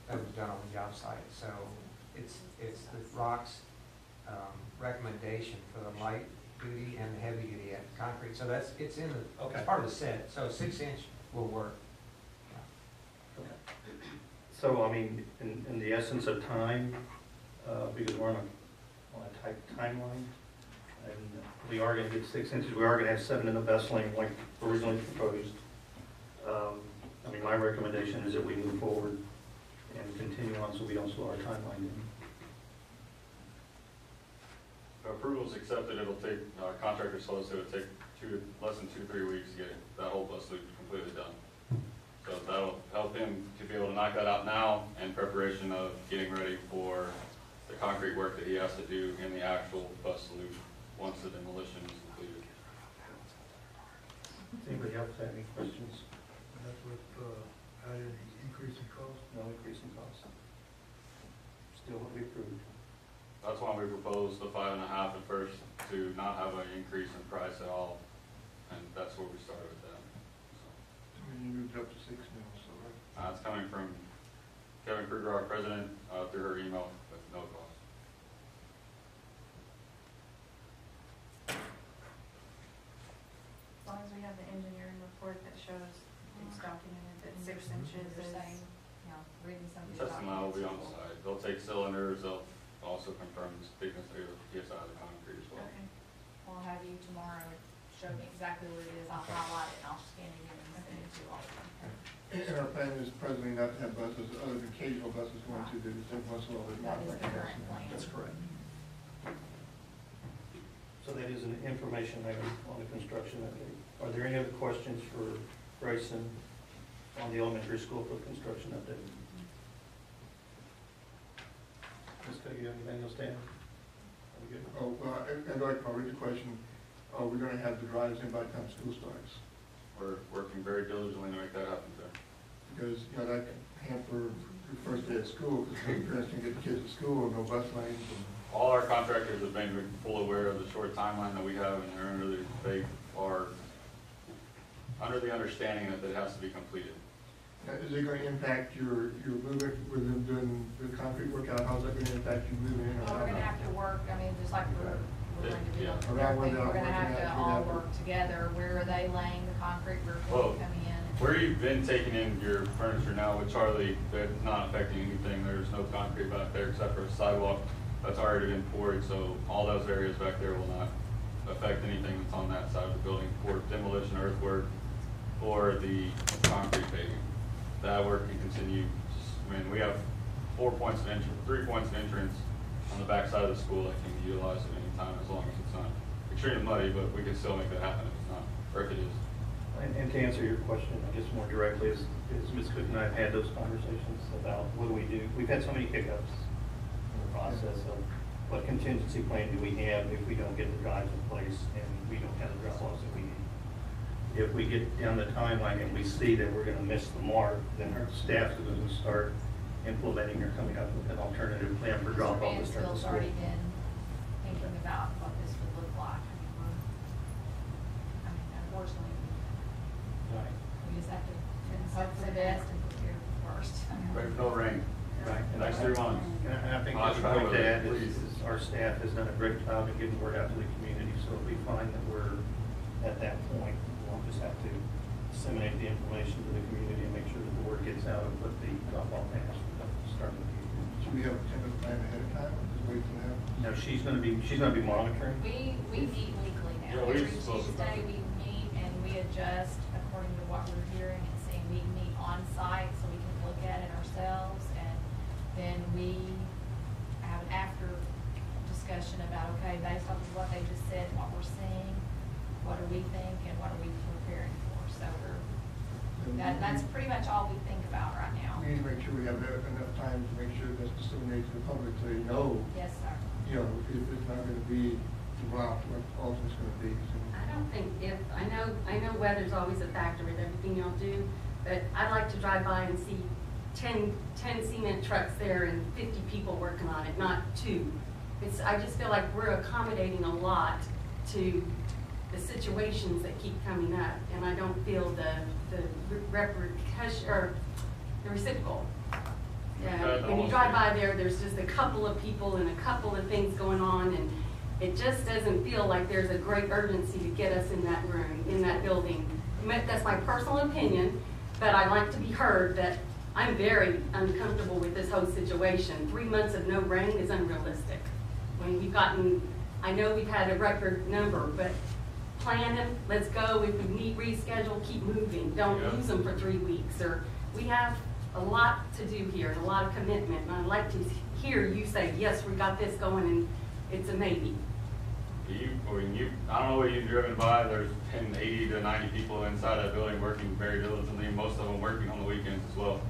that was done on the job site. So it's the Rock's recommendation for the light duty and the heavy duty concrete. So it's in the, Okay. it's part of the set. So 6 inch will work. Okay. So, I mean, in the essence of time, because we're on a tight timeline, and we are gonna get 6 inches, we are gonna have 7 in the best lane like originally proposed. I mean, my recommendation is that we move forward and continue on so we don't slow our timeline down. If approval is accepted, it'll take, contractors told us it would take less than 2-3 weeks to get that whole bus loop completely done. So that'll help him to be able to knock that out now in preparation of getting ready for the concrete work that he has to do in the actual bus loop once the demolition is completed. Does anybody else have any questions? That's with, added increase in cost? No increase in cost? Still what we approved? That's why we proposed the 5.5 at first, to not have an increase in price at all, and that's where we started with that. And you moved up to 6 now, so, right? It's coming from Kevin Kruger, our president, through her email with no cost. As long as we have the engineering report that shows it's documented that 6 inches You're is. saying, you know, reading some of these Testing line will be on documents. the site. They'll take cylinders, they'll also confirm the thickness of the PSI of the concrete as well. Okay. Well, show me exactly what it is, I'll highlight it, and I'll scan it in and send it to all of them. And our plan is presently not to have buses, other than occasional buses going to the district once in a while. but That not is like the this. current plan. That's correct. So that is an information item on the construction update. Are there any other questions for Grayson on the elementary school for construction update? Ms. Cook, you have anything else to add? Are we good? Oh, well, I'd like to read the question, are we gonna have the drives in by the time school starts? We're working very diligently to make that happen, sir. Because, you know, that can hamper the first day of school, because parents can get the kids to school and no bus lanes and. All our contractors have been full aware of the short timeline that we have, and they are under the understanding that it has to be completed. Now, is it going to impact your movement with them doing the concrete work out? How's that going to impact you moving in or Well, out? we're gonna have to work, I mean, just like we're going to do, Yeah. everything, we're gonna have to all work together. Where are they laying the concrete, where Well, are they coming in? Where you've been taking in your furniture now with Charlie, that's not affecting anything. There's no concrete back there except for a sidewalk that's already been poured, so all those areas back there will not affect anything that's on that side of the building for demolition, earthwork, or the concrete paving. That work can continue. I mean, we have 3 points of entrance on the back side of the school that can be utilized at any time, as long as it's not extremely muddy, but we can still make that happen if it's not, or if it is. And to answer your question, I guess more directly, is Ms. Cook and I have had those conversations about what do we do? We've had so many hiccups in the process of what contingency plan do we have if we don't get the drives in place and we don't have the drop-offs that we need. If we get down the timeline and we see that we're gonna miss the mark, then our staff is gonna start implementing or coming up with an alternative plan for drop-off to start the Mansfield's school. already been thinking about what this would look like. I mean, unfortunately, Right. we just have to hope for the best and prepare for the worst. Pray for no rain. Right. Next 3 months. And I think I'll that's have to right go to with add it, is please. our staff has done a great job in getting word out to the community, so it'll be fine that we're at that point. We'll just have to disseminate the information to the community and make sure that the word gets out of what the drop-off plan is starting to do. Should we have a tentative plan ahead of time, or just wait till now? No, she's gonna be monitoring. We meet weekly now. Yeah, we Every supposed to. Tuesday, we meet and we adjust according to what we're hearing and seeing. We meet on site so we can look at it ourselves, and then we have an after discussion about, okay, based off of what they just said and what we're seeing, what do we think and what are we preparing for? So that's pretty much all we think about right now. We need to make sure we have enough time to make sure that's disseminated to the public so they know, Yes, sir. you know, if it's not gonna be the route, what all it's gonna be. So I don't think I know weather's always a factor with everything y'all do, but I like to drive by and see 10 cement trucks there and 50 people working on it, not 2. I just feel like we're accommodating a lot to the situations that keep coming up, and I don't feel the repercussion or the reciprocal. When you drive by there, there's just a couple of people and a couple of things going on, and it just doesn't feel like there's a great urgency to get us in that room, in that building. That's my personal opinion, but I like to be heard that I'm very uncomfortable with this whole situation. 3 months of no rain is unrealistic. When we've gotten, I know we've had a record number, but plan it, let's go. If we need reschedule, keep moving. Don't lose them for 3 weeks. Or we have a lot to do here and a lot of commitment. And I'd like to hear you say, yes, we got this going, and it's a maybe. I don't know what you've driven by, there's been 80 to 90 people inside that building working very diligently, most of them working on the weekends as well.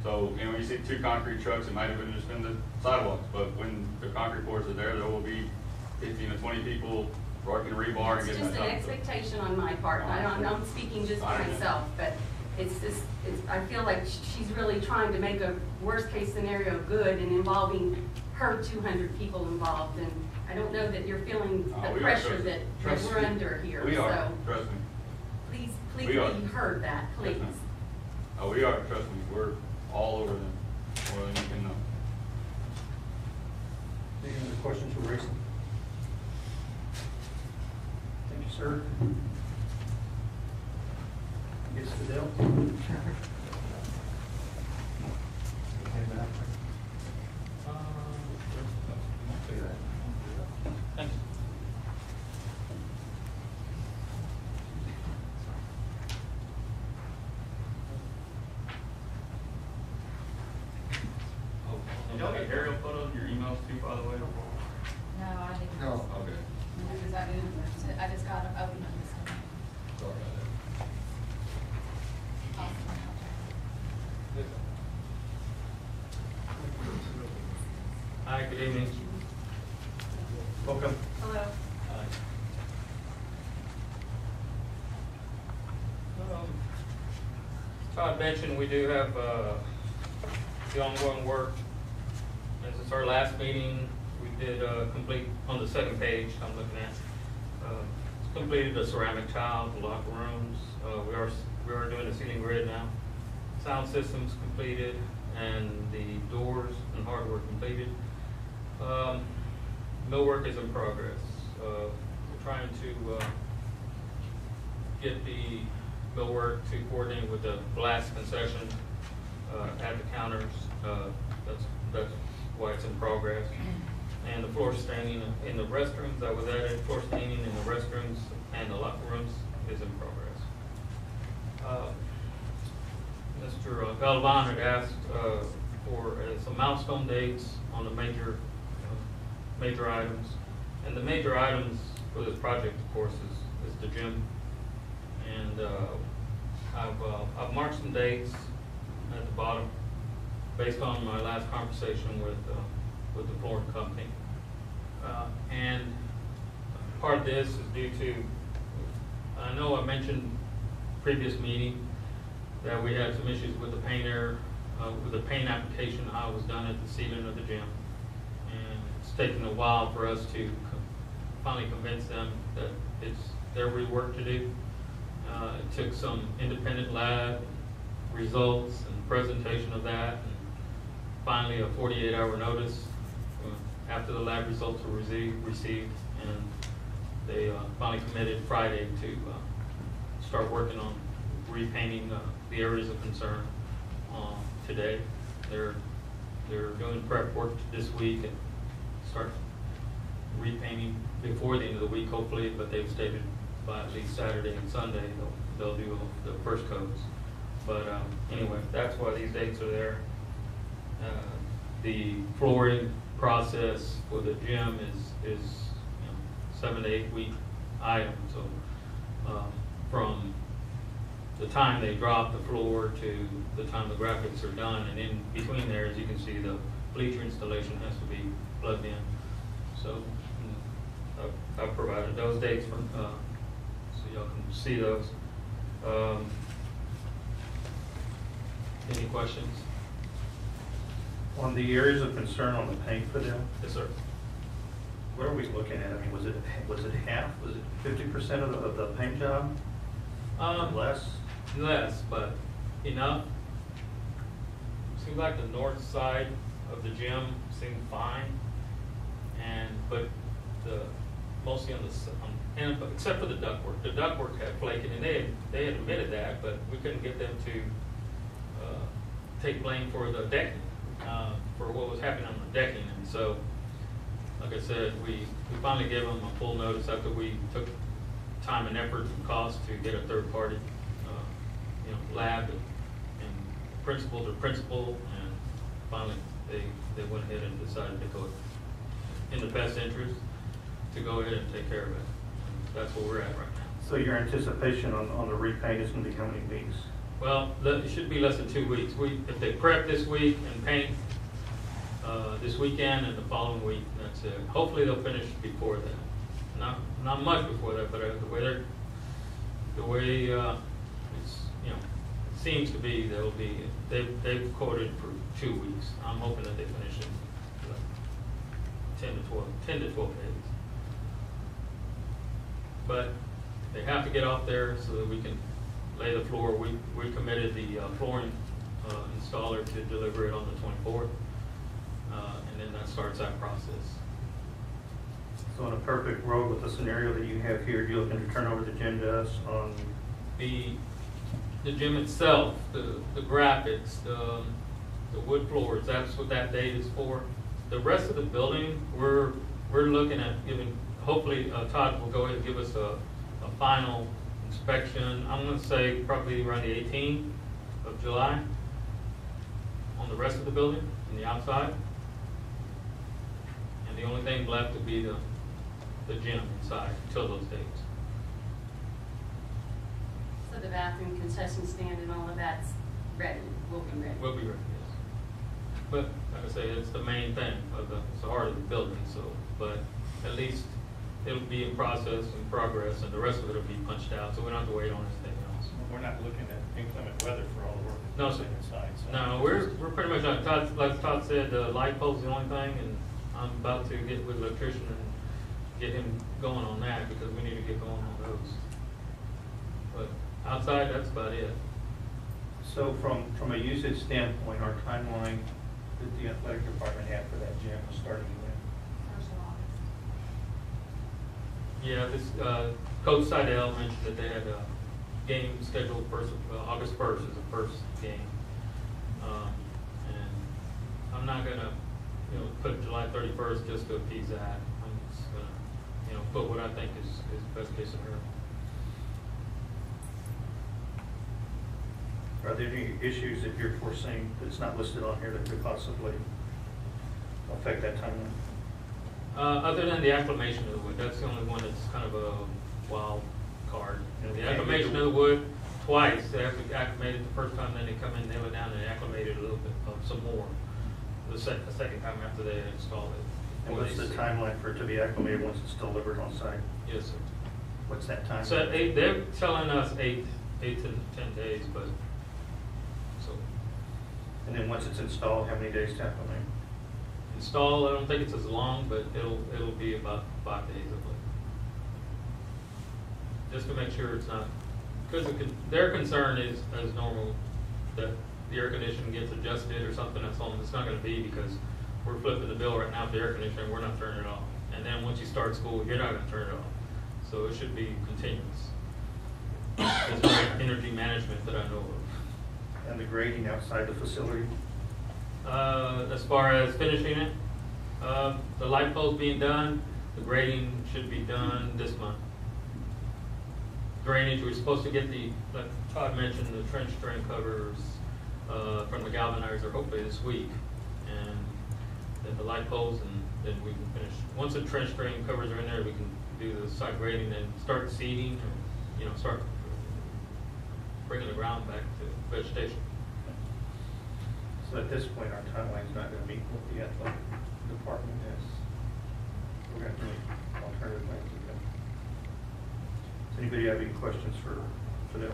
So, you know, when you see 2 concrete trucks, it might have been just been the sidewalks, but when the concrete pours are there will be 15 to 20 people working rebar and It's getting just that an done. expectation on my part. I'm speaking just for myself, but I feel like she's really trying to make a worst case scenario good and involving her 200 people involved. And I don't know that you're feeling the We are, pressure that trust we're me. under here. We are, So trust me. please We are. be heard that, please. Yes, ma'am. Oh, we are, trust me, we're all over them, more than you can know. Any other questions for Grayson? Thank you, sir. Yes, Fidel? by the way? No, I didn't. No. Okay. Because I just got it open on this one. Sorry about Hi, good evening. Welcome. Hello. Todd mentioned we do have the ongoing work. As it's our last meeting, we did complete, on the second page I'm looking at, completed the ceramic tile, the locker rooms. We are doing the ceiling grid now. Sound systems completed, and the doors and hardware completed. Millwork is in progress. We're trying to get the millwork to coordinate with the glass concession at the counters. That's why it's in progress. And the floor staining in the restrooms that was added, floor staining in the restrooms and the locker rooms is in progress. Mr. Galvan had asked for some milestone dates on the major items. And the major items for this project, of course, is the gym. And I've marked some dates at the bottom based on my last conversation with the flooring company. And part of this is due to, I know I mentioned previous meeting that we had some issues with the painter, with the paint application, how it was done at the ceiling of the gym. And it's taken a while for us to finally convince them that it's their rework to do. It took some independent lab results and presentation of that, and finally a 48-hour notice after the lab results were received, and they finally committed Friday to start working on repainting the areas of concern today. They're doing prep work this week and start repainting before the end of the week, hopefully, but they've stated by at least Saturday and Sunday they'll do the first coats. But anyway, that's why these dates are there. The flooring process for the gym is 7 to 8 week item. So from the time they drop the floor to the time the graphics are done, and in between there, as you can see, the bleacher installation has to be plugged in. So I've provided those dates for, so y'all can see those. Any questions? On the areas of concern on the paint for them, Yes, sir. what are we looking at? I mean, was it half? Was it 50% of the paint job? Less? Less, but enough. Seems like the north side of the gym seemed fine, but mostly except for the ductwork. The ductwork had flaking, and they had admitted that, but we couldn't get them to take blame for the decking, for what was happening on the decking. And so, like I said, we finally gave them a full notice after we took time and effort and cost to get a third party, lab and principal to principal, and finally they went ahead and decided to go in the best interest to go ahead and take care of it. And that's where we're at right now. So your anticipation on the repaint is going to be how many weeks? Well, it should be less than 2 weeks. If they prep this week and paint this weekend and the following week, that's it. Hopefully they'll finish before that. Not much before that, but the way it's it seems to be, they've quoted for 2 weeks. I'm hoping that they finish in 10 to 12 days. But they have to get off there so that we can lay the floor. We committed the flooring installer to deliver it on the 24th, and then that starts that process. So in a perfect world with the scenario that you have here, you're looking to turn over the gym to us on? The gym itself, the graphics, the wood floors, that's what that date is for. The rest of the building, we're looking at giving, hopefully Todd will go ahead and give us a final inspection. I'm going to say probably around the 18th of July on the rest of the building, on the outside. the only thing left would be the gym inside until those dates. So the bathroom, concession stand and all of that's ready, will be ready? Will be ready, yes. But, like I say, it's the main thing, it's the heart of the building, so, but at least it'll be in process, in progress, and the rest of it will be punched out, so we don't have to wait on anything else. We're not looking at inclement weather for all the work No, that's sir. inside. So. No, we're pretty much on, Todd, like Todd said, the light pole's the only thing, and I'm about to get with the electrician and get him going on that, because we need to get going on those. But outside, that's about it. So from a usage standpoint, our timeline that the athletic department had for that gym was starting when? First of August. Yeah, this, Coach Seidel mentioned that they had a game scheduled first, August 1st is the first game. And I'm not gonna, put July 31st just to appease that. I'm just gonna, put what I think is best case scenario. Are there any issues that you're foreseeing that's not listed on here that could possibly affect that timeline? Other than the acclimation of the wood, that's the only one that's kind of a wild card. The acclimation of the wood, twice, they have to acclimate it the first time, then they come in, nail it down, and acclimate it a little bit, some more. The second time after they install it. And what's the timeline for it to be acclimated once it's delivered on site? Yes, sir. What's that time? So they're telling us 8 to 10 days, but, so. And then once it's installed, how many days to acclimate? Install, I don't think it's as long, but it'll be about 5 days, I believe. Just to make sure it's not, because their concern is, as normal, that the air conditioning gets adjusted or something at home. It's not gonna be, because we're flipping the bill right now for the air conditioning, we're not turning it off. And then once you start school, you're not gonna turn it off. So it should be continuous. There's no energy management that I know of. And the grading outside the facility? As far as finishing it, the light pole's being done, the grading should be done this month. Drainage, we're supposed to get like Todd mentioned, the trench drain covers from the galvanizer hopefully this week. And then the light poles, and then we can finish. Once the trench drain covers are in there, we can do the site grading and start seeding, or, start bringing the ground back to vegetation. So at this point, our timeline's not going to meet what the athletic department is. We're going to make alternative plans again. Does anybody have any questions for them?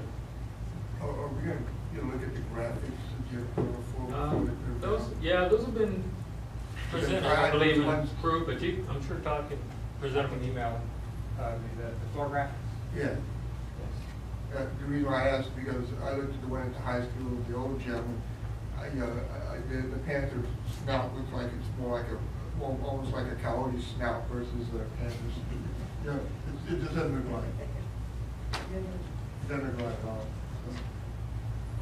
Are we going to look at the graphics that you have for Those have been presented, I believe, and approved, but I'm sure Todd can present them. Email the floor graphics. Yeah. The reason why I asked, because I looked at the one at the high school, the old gym, and the panther snout looks like it's more like almost like a coyote snout versus the panther's. It just doesn't look like. It doesn't look like at all.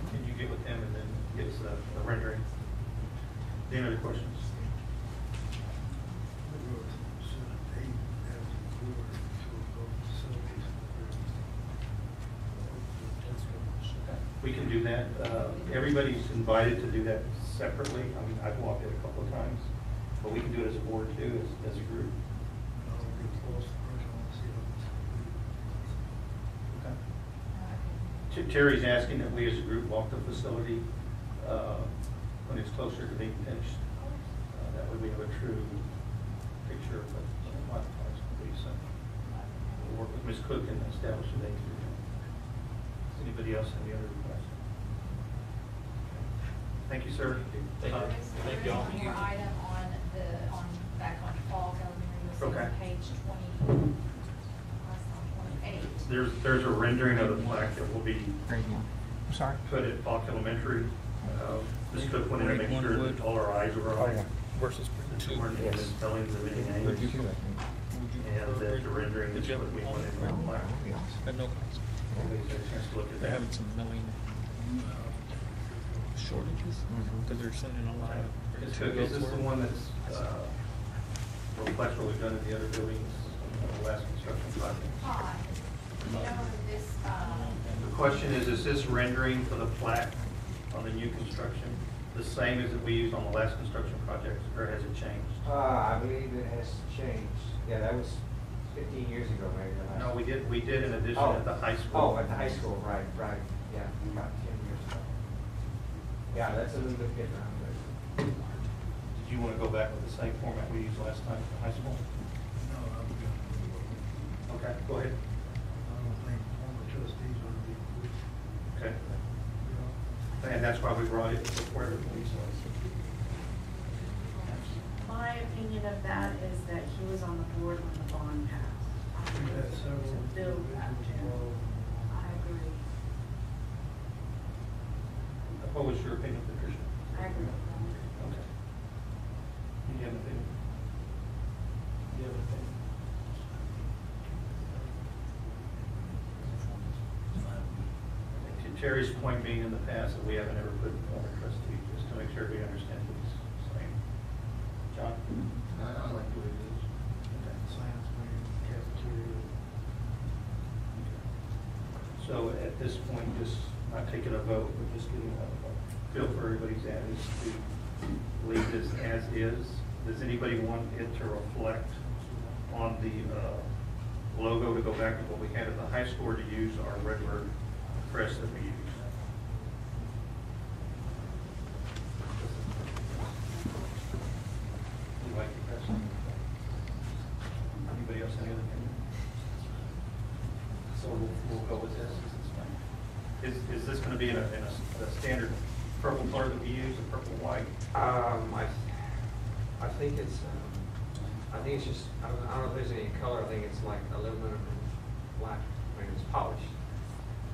Can you get with them and then get us a rendering? Any other questions? We can do that. Everybody's invited to do that separately. I mean, I've walked it a couple of times, but we can do it as a board too, as a group. Okay. Terry's asking that we as a group walk the facility when it's closer to being finished. That way we have a true picture of what modifies will be. So we'll work with Ms. Cook and establish a date to do that. Does anybody else have any other requests? Thank you, sir. Thank you. Thank you all. One more item back on fall calendar, Okay. page 28. There's a rendering of the plaque that will be Sorry. put at Falk Elementary. Ms. Cook wanted to make sure that all our eyes were on it. Versus That weren't any misspellings of any names. And that the rendering is what we wanted in the plaque. At no cost. Everybody's had a chance to look at They're that. having some milling shortages because they're sending a lot of. Ms. Cook, is this the one that's reflects what we've done in the other buildings on the last construction project? Hi. The question is this rendering for the plaque on the new construction? the same as that we used on the last construction project, or has it changed? I believe it has changed. Yeah, that was 15 years ago, maybe. the last- No, we did an addition Oh. at the high school. Oh, at the high school, right. Yeah, about 10 years ago. Yeah, that's a little bit different. Did you want to go back with the same format we used last time at the high school? No, I'm good. Okay, go ahead. I don't think former trustees ought to be included. Okay. You know? And that's why we brought it before everybody. My opinion of that is that he was on the board when the bond passed. We've had several To build that, individuals Jim. involved. I agree. What was your opinion, Patricia? I agree. Okay. You have an opinion? You have an opinion? To Terry's point being in the past, that we haven't ever put former trustee, just to make sure we understand what he's saying. John? I like the way it is. Okay. Science wing, cafeteria. So at this point, just not taking a vote, but just getting a feel for everybody's attitude to leave this as is. Does anybody want it to reflect on the logo to go back to what we had at the high school, or to use our regular crest that we use? You like the crest? Anybody else have any other opinion? So we'll go with this. Is this going to be in a standard purple color that we use, a purple and white? I think it's just, I don't know if there's any color. I think it's like aluminum and black. I mean, it's polished.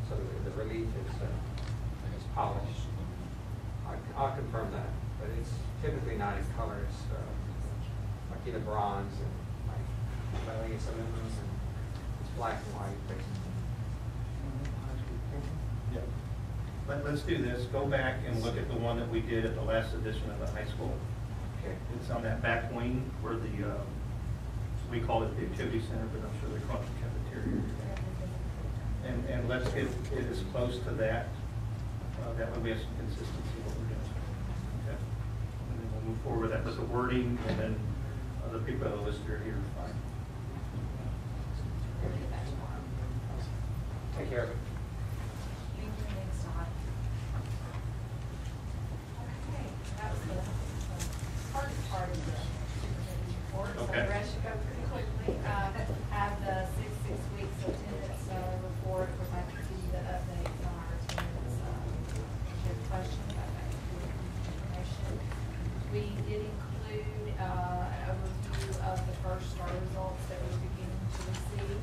So the relief is polished. I'll confirm that, but it's typically not in color. It's like either bronze and like, I think it's aluminum and it's black and white basically. Yeah. Let's do this. Go back and look at the one that we did at the last edition of the high school. Okay. It's on that back wing where we call it the activity center, but I'm sure they call it the cafeteria. And let's get it as close to that. That way we have some consistency in what we're doing. Okay. And then we'll move forward with that. But the wording and then the people that are listed here are fine. Take care of it. Thanks, Todd. Okay, that was the hard part of the superintendent's report, so Okay. the rest should go pretty quickly. Have the six weeks attendance report, of course, I can give you the updates on our attendance. If you have questions about that information. We did include an overview of the first STAR results that we're beginning to receive.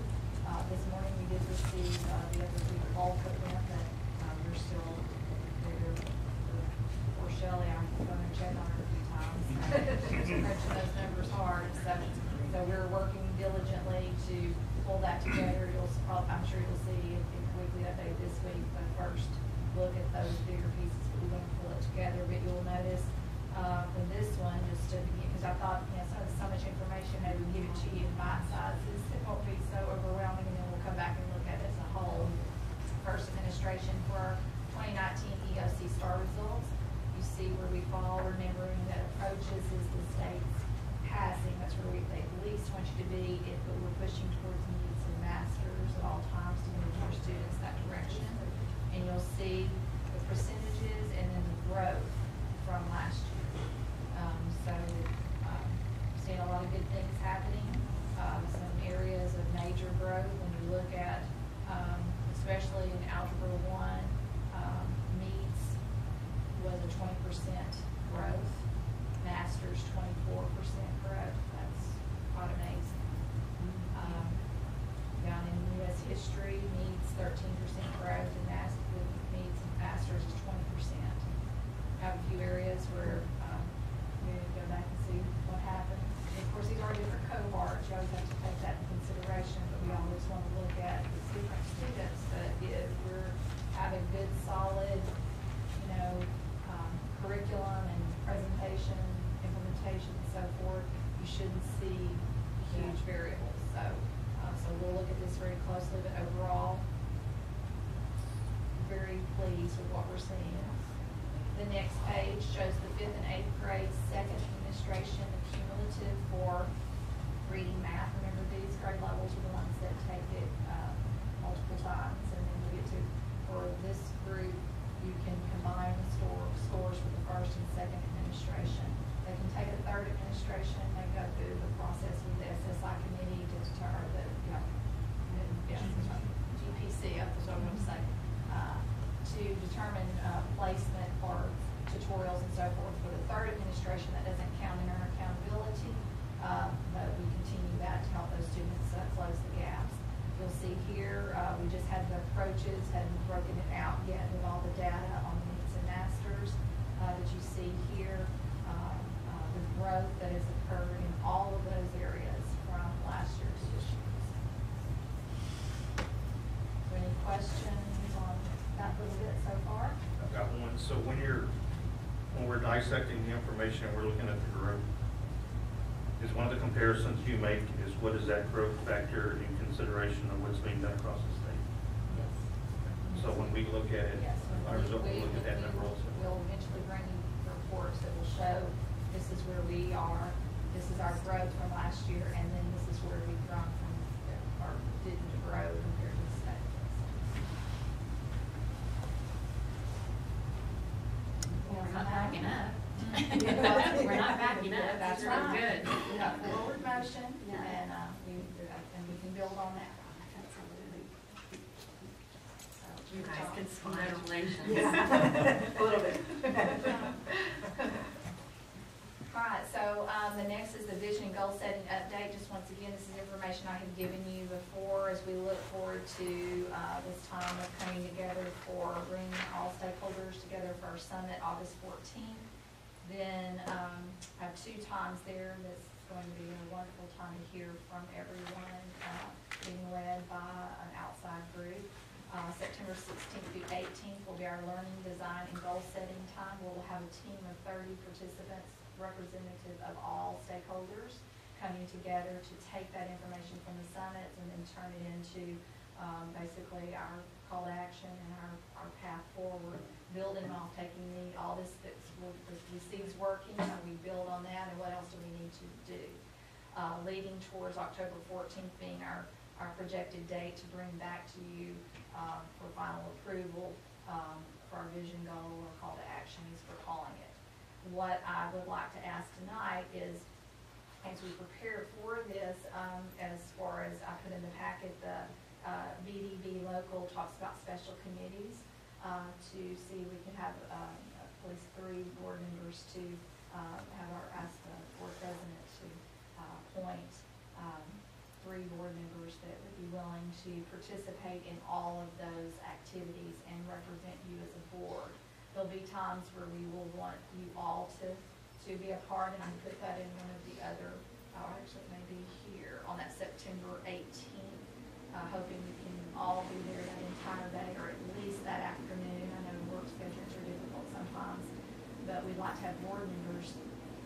This morning, we did receive the other week all put in that we're still there. Poor Shelley, I'm going to check on her a few times. She's crunching those numbers hard. So we're working diligently to pull that together. I'm sure you'll see in the weekly update this week, the first look at those bigger pieces, but we're going to pull it together. But you'll notice from this one, just to begin, because I thought, so much information, maybe we give it to you in bite sizes, it won't be so overwhelming, and then we'll come back and look at it as a whole. First, administration for our 2019 EOC STAR results. You see where we fall, remembering that approaches is the state's passing. That's where they at least want you to be, but we're pushing towards needs and masters at all times to move our students that direction. And you'll see the percentages and then the growth from last year. Seeing a lot of good things happening, some areas of major growth. When you look at, especially in Algebra 1, meets was a 20% growth, masters 24% growth. That's quite amazing. Down in U.S. history, meets 13% growth, and meets and masters is 20%. Have a few areas where we need to go back and see what happened. And of course, these are different cohorts. You always have to take that into consideration, but we always want to look at the different students. But if we're having good, solid, curriculum and presentation, implementation, and so forth, you shouldn't see huge variables. So we'll look at this very closely, but overall, very pleased with what we're seeing. The next page shows the 5th and 8th grade second administration, the cumulative for reading, math. Remember, these grade levels are the ones that take it multiple times, and then we get to, for this group, you can combine the scores for the first and second administration. They can take a third administration, they go through the process with the SSI committee to determine the, GPC, that's what I'm going to say, to determine placement for tutorials and so forth. For the third administration, that doesn't count in our accountability, but we continue that to help those students close the gaps. You'll see here, we just had the approaches, hadn't broken it out yet with all the data on the needs and masters that you see here. The growth that has occurred in all of those areas from last year's issues. Any questions on that little bit so far? I've got one. So when we're dissecting the information and we're looking at the growth, is one of the comparisons you make is what is that growth factor in consideration of what's being done across the state? Yes. So when we look at it, Yes, our result, we'll look at that number also. We'll eventually bring you reports that will show this is where we are, this is our growth from last year, and then this is where we've grown from, or didn't grow compared to the state. We're not backing up. Yeah. We're not backing up. That's It's really right. good. We got forward motion, Yeah. and we can build on that. You guys can congratulations. A little bit. All right, so the next is the vision and goal setting update. Just once again, this is information I have given you before as we look forward to this time of coming together for bringing all stakeholders together for our summit August 14th. Then I have 2 times there. This is going to be a wonderful time to hear from everyone, being led by an outside group. September 16th through 18th will be our learning, design, and goal setting time. We'll have a team of 30 participants, representative of all stakeholders, coming together to take that information from the summits and then turn it into basically our call to action and our path forward, building off, taking all this that we see is working, and we build on that, and what else do we need to do? Leading towards October 14th being our projected date to bring back to you for final approval for our vision goal or call to action is we're calling it. What I would like to ask tonight is, as we prepare for this, as far as I put in the packet, the BDB local talks about special committees to see if we can have at least 3 board members to ask the board president to appoint 3 board members that would be willing to participate in all of those activities and represent you as a board. There'll be times where we will want you all to be a part, and I put that in one of the other, actually it may be here, on that September 18th, hoping we can all be there that entire day, or at least that afternoon. I know work schedules are difficult sometimes, but we'd like to have board members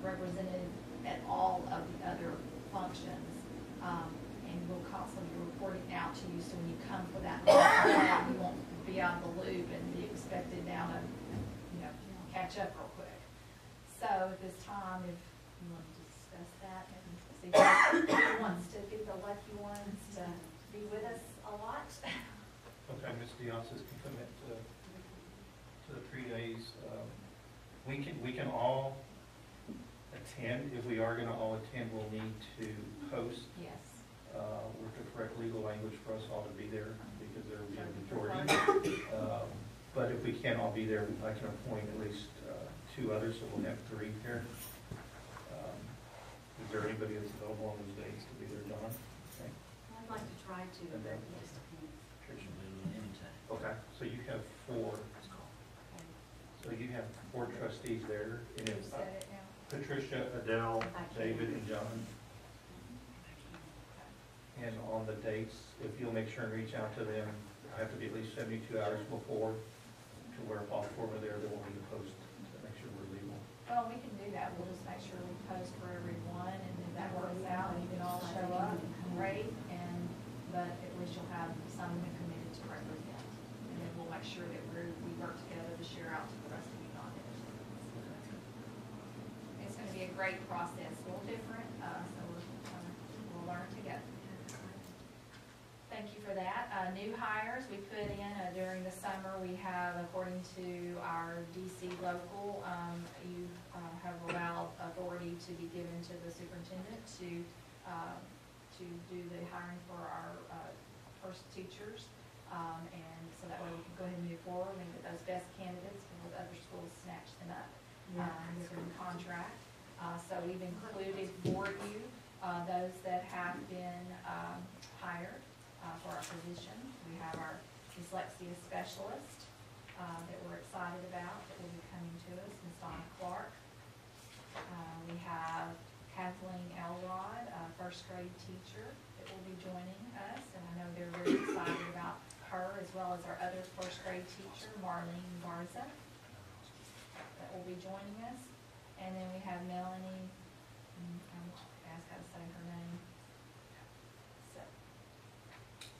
represented at all of the other functions. And we'll constantly be reporting out to you, so when you come for that, you won't be out of the loop and be expected now to, catch up real quick. So at this time, if you want to discuss that, maybe see who wants to be the lucky ones to be with us a lot. Okay, Ms. Diaz's can commit to the 3 days. We can all attend. If we are going to all attend, we'll need to post. Yes. With the correct legal language for us all to be there, because there will be a majority. But if we can't all be there, I can appoint at least 2 others, so we'll have 3 here. Is there anybody that's available on those days to be there, John? Okay. I'd like to try to, And but then- yes. Tricia. Anytime. Okay, so you have 4. So you have 4 trustees there, and it's Set it now. Patricia, Adele, David, and John. And on the dates, if you'll make sure and reach out to them, I have to be at least 72 hours before, to where if all 4 are there, they won't need to post to make sure we're legal. Well, we can do that. We'll just make sure we post for everyone, and if that works out, and you can all show up, great. But at least you'll have someone committed to represent, and then we'll make sure that we work together to share out to the rest of you on it as well. a great process, a little different, so we'll learn together. Thank you for that. New hires we put in during the summer. We have, according to our DC local, you have allowed authority to be given to the superintendent to do the hiring for our first teachers. And so that way we can go ahead and move forward and get those best candidates before the other schools snatch them up with their contract. So we've included for you those that have been hired for our position. We have our dyslexia specialist that we're excited about that will be coming to us, Ms. Donna Clark. We have Kathleen Elrod, first grade teacher that will be joining us, and I know they're very excited about her, as well as our other first grade teacher, Marlene Garza, that will be joining us. And then we have Melanie, I'm asked how to say her name.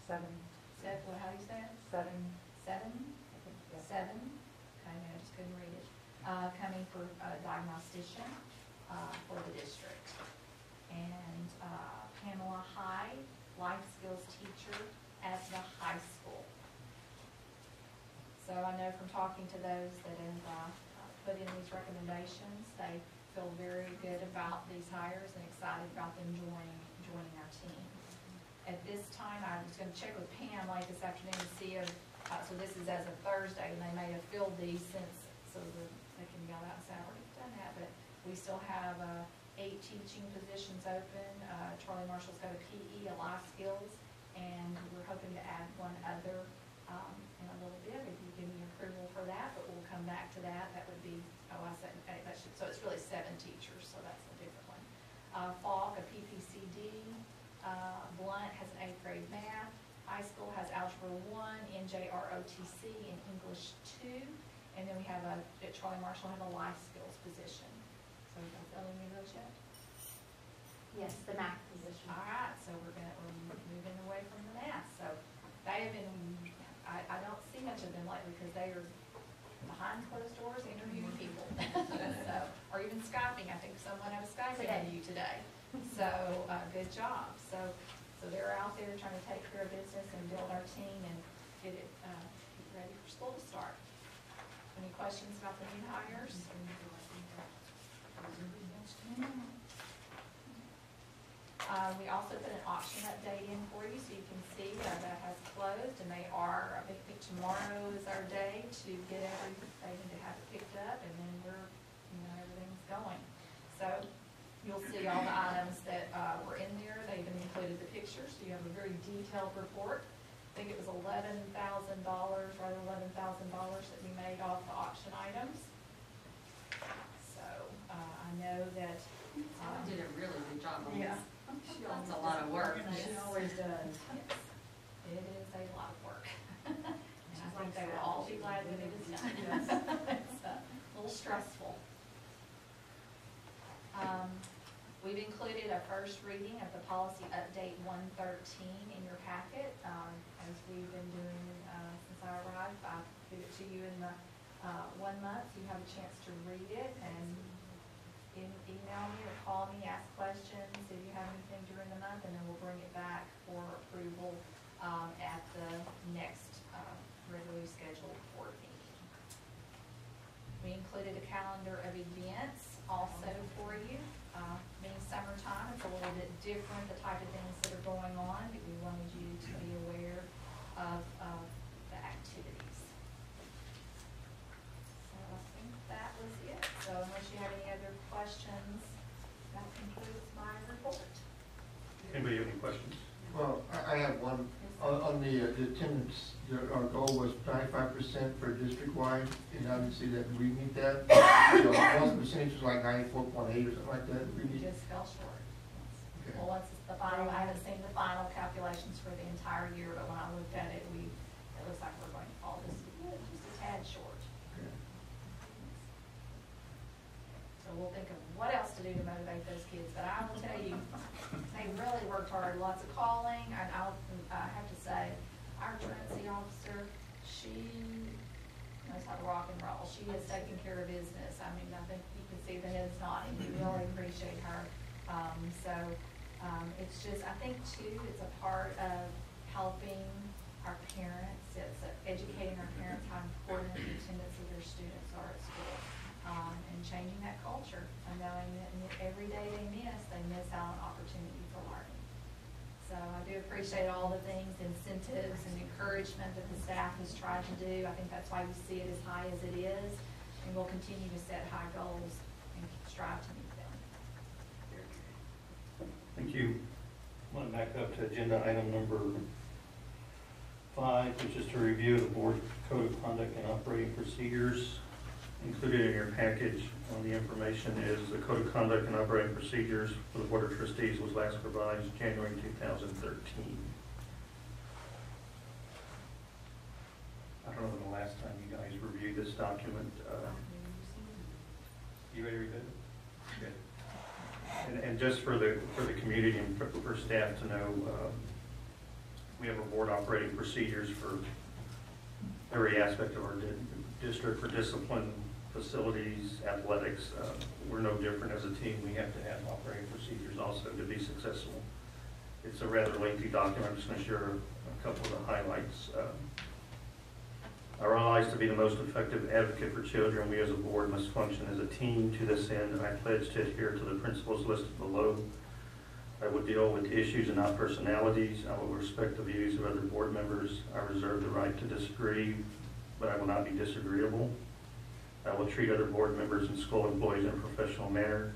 Seven. Well, how do you say it? Seven. Seven? Yeah. Seven? Okay, no, I just couldn't read it. Coming for a diagnostician for the district. And Pamela Hyde, life skills teacher at the high school. So I know from talking to those that have put in these recommendations, they feel very good about these hires and excited about them joining our team. At this time, I was going to check with Pam late this afternoon to see if, so this is as of Thursday, and they may have filled these so that they can yell out and say, I've already done that, but we still have 8 teaching positions open. Charlie Marshall's got a PE, a life skills, and we're hoping to add one other in a little bit, if you give me approval for that, but we'll come back to that. That would be, I said, that should, so it's really 7 teachers, so that's a different one. Falk, a PPCD. Blunt has an 8th grade math. High school has Algebra 1, NJROTC, and English 2. And then we have at Charlie Marshall have a life skills position. So are you filling any of those yet? Yes, the math position. All right, so we're moving away from the math. So they have been, I don't see much of them lately because they are behind closed doors interviewing people. So, or even Skyping. I think someone had a Skype interview today. So good job. So they're out there trying to take care of business and build our team and get it ready for school to start. Any questions about the new hires? We also put an auction update in for you so you can see that has closed, and they are, I think tomorrow is our day to get everything to have it picked up, and then everything's going. So you'll see all the items that were in there. They even included the pictures, so you have a very detailed report. I think it was $11,000, right, $11,000 that we made off the auction items. So I know that Someone did a really good job on yeah. this. That's a lot of work. She always does. Yes, it is a lot of work. And I think they will all be glad that it is done. It's a little stressful. We've included a first reading of the policy update 113 in your packet. As we've been doing since I arrived, I put it to you in the 1 month. You have a chance to read it and email me or call me, ask questions if you have anything during the month, and then we'll bring it back for approval at the next regularly scheduled board meeting. We included a calendar of events also for you. Being summertime, it's a little bit different, the type of things that are going on, but we wanted you to be aware of the activities. So I think that was it. So unless you have any other questions, that concludes my report. Anybody have any questions? Well, I have one. On the attendance, our goal was 95% for district-wide, and I didn't see that. Did we meet that? One of the percentage was like 94.8 or something like that. We just fell short. Okay. Well, once it's the final, I haven't seen the final calculations for the entire year, but when I looked at it, it looks like we're going to fall just a tad short. Okay. So we'll think of what else to do to motivate those kids, but I will tell you, they really worked hard, lots of calling, and I have to say, our truancy officer, she knows how to rock and roll. She is taking care of business. I mean, I think you can see Stephen is nodding, we really appreciate her. It's just, I think too, it's a part of helping our parents, it's educating our parents how important the attendance of their students are at school, and changing that culture, and knowing that every day they miss out on opportunity for learning. So I do appreciate all the things, incentives and encouragement that the staff has tried to do. I think that's why we see it as high as it is, and we'll continue to set high goals and strive to meet them. Thank you. I'm going to back up to agenda item number 5, which is to review the board code of conduct and operating procedures. Included in your package on the information is the code of conduct and operating procedures for the Board of Trustees was last revised January 2013. I don't know the last time you guys reviewed this document. You ready to read it? Good. And just for the community and for staff to know, we have a board operating procedures for every aspect of our district for discipline, facilities, athletics. We're no different as a team. We have to have operating procedures also to be successful. It's a rather lengthy document. I'm just going to share a couple of the highlights. Our allies to be the most effective advocate for children, we as a board must function as a team. To this end, I pledge to adhere to the principles listed below. I will deal with issues and not personalities. I will respect the views of other board members. I reserve the right to disagree, but I will not be disagreeable. I will treat other board members and school employees in a professional manner.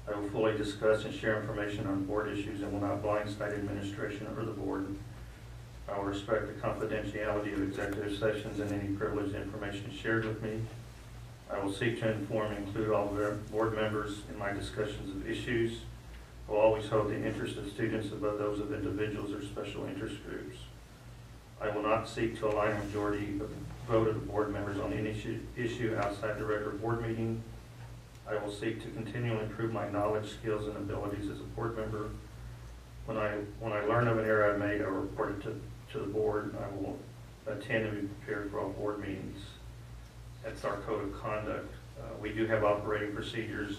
I will fully discuss and share information on board issues and will not blindside administration or the board. I will respect the confidentiality of executive sessions and any privileged information shared with me. I will seek to inform and include all board members in my discussions of issues. I will always hold the interest of students above those of individuals or special interest groups. I will not seek to align a majority vote of the board members on any issue outside the regular board meeting. I will seek to continually improve my knowledge, skills, and abilities as a board member. When I learn of an error I made, I will report it to the board. I will attend and be prepared for all board meetings. That's our code of conduct. We do have operating procedures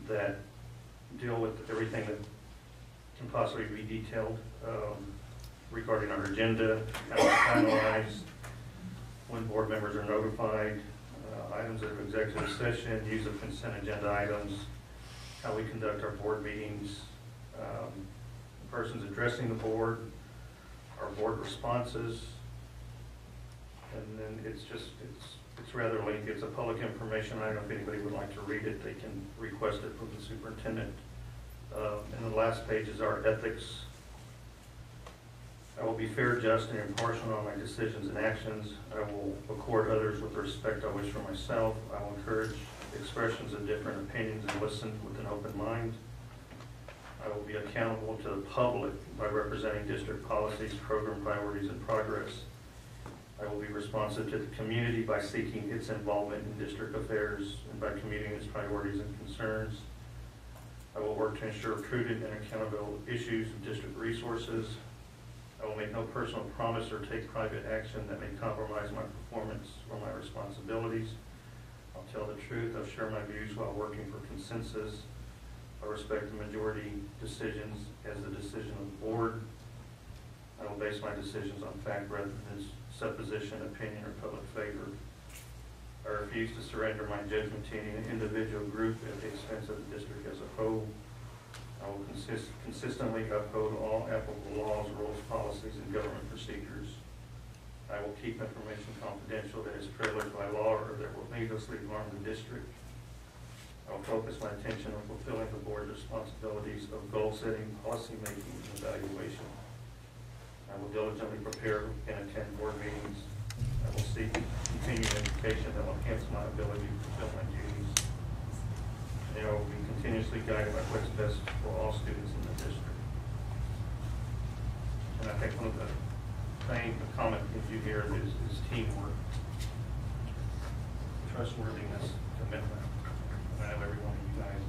that deal with everything that can possibly be detailed regarding our agenda, how it's finalized, when board members are notified, items of executive session, use of consent agenda items, how we conduct our board meetings, persons addressing the board, our board responses, and then it's rather lengthy. It's a public information. I don't know if anybody would like to read it. They can request it from the superintendent. And the last page is our ethics. I will be fair, just, and impartial on my decisions and actions. I will accord others with the respect I wish for myself. I will encourage expressions of different opinions and listen with an open mind. I will be accountable to the public by representing district policies, program priorities, and progress. I will be responsive to the community by seeking its involvement in district affairs and by communicating its priorities and concerns. I will work to ensure prudent and accountable issues of district resources. I will make no personal promise or take private action that may compromise my performance or my responsibilities. I'll tell the truth. I'll share my views while working for consensus. I respect the majority decisions as the decision of the board. I will base my decisions on fact rather than supposition, opinion, or public favor. I refuse to surrender my judgment to any individual group at the expense of the district as a whole. I will consistently uphold all applicable laws, rules, policies, and government procedures. I will keep information confidential that is privileged by law or that will needlessly harm the district. I will focus my attention on fulfilling the board's responsibilities of goal setting, policy making, and evaluation. I will diligently prepare and attend board meetings. I will seek continued education that will enhance my ability to fulfill my duties. And I will be continuously guided by what's best for all students in the district. And I think one of the common things you hear is teamwork, trustworthiness, commitment. I know every one of you guys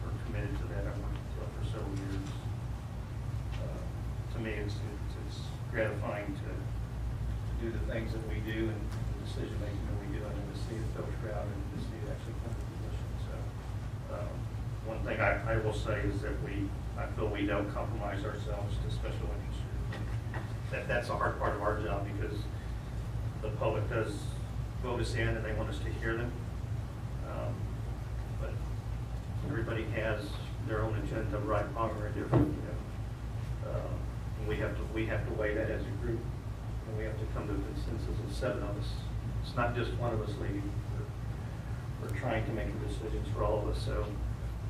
are committed to that. I've worked for several years. To me, it's gratifying to do the things that we do and the decision making that we do, and to see it filter out and to see it actually come to fruition. So One thing I will say is that I feel we don't compromise ourselves to special interest groups. That's a hard part of our job because the public does vote us in and they want us to hear them. But everybody has their own agenda, right, wrong, or indifferent, you know. And we have to weigh that as a group, and we have to come to a consensus of 7 of us. It's not just one of us leading. We're trying to make the decisions for all of us, so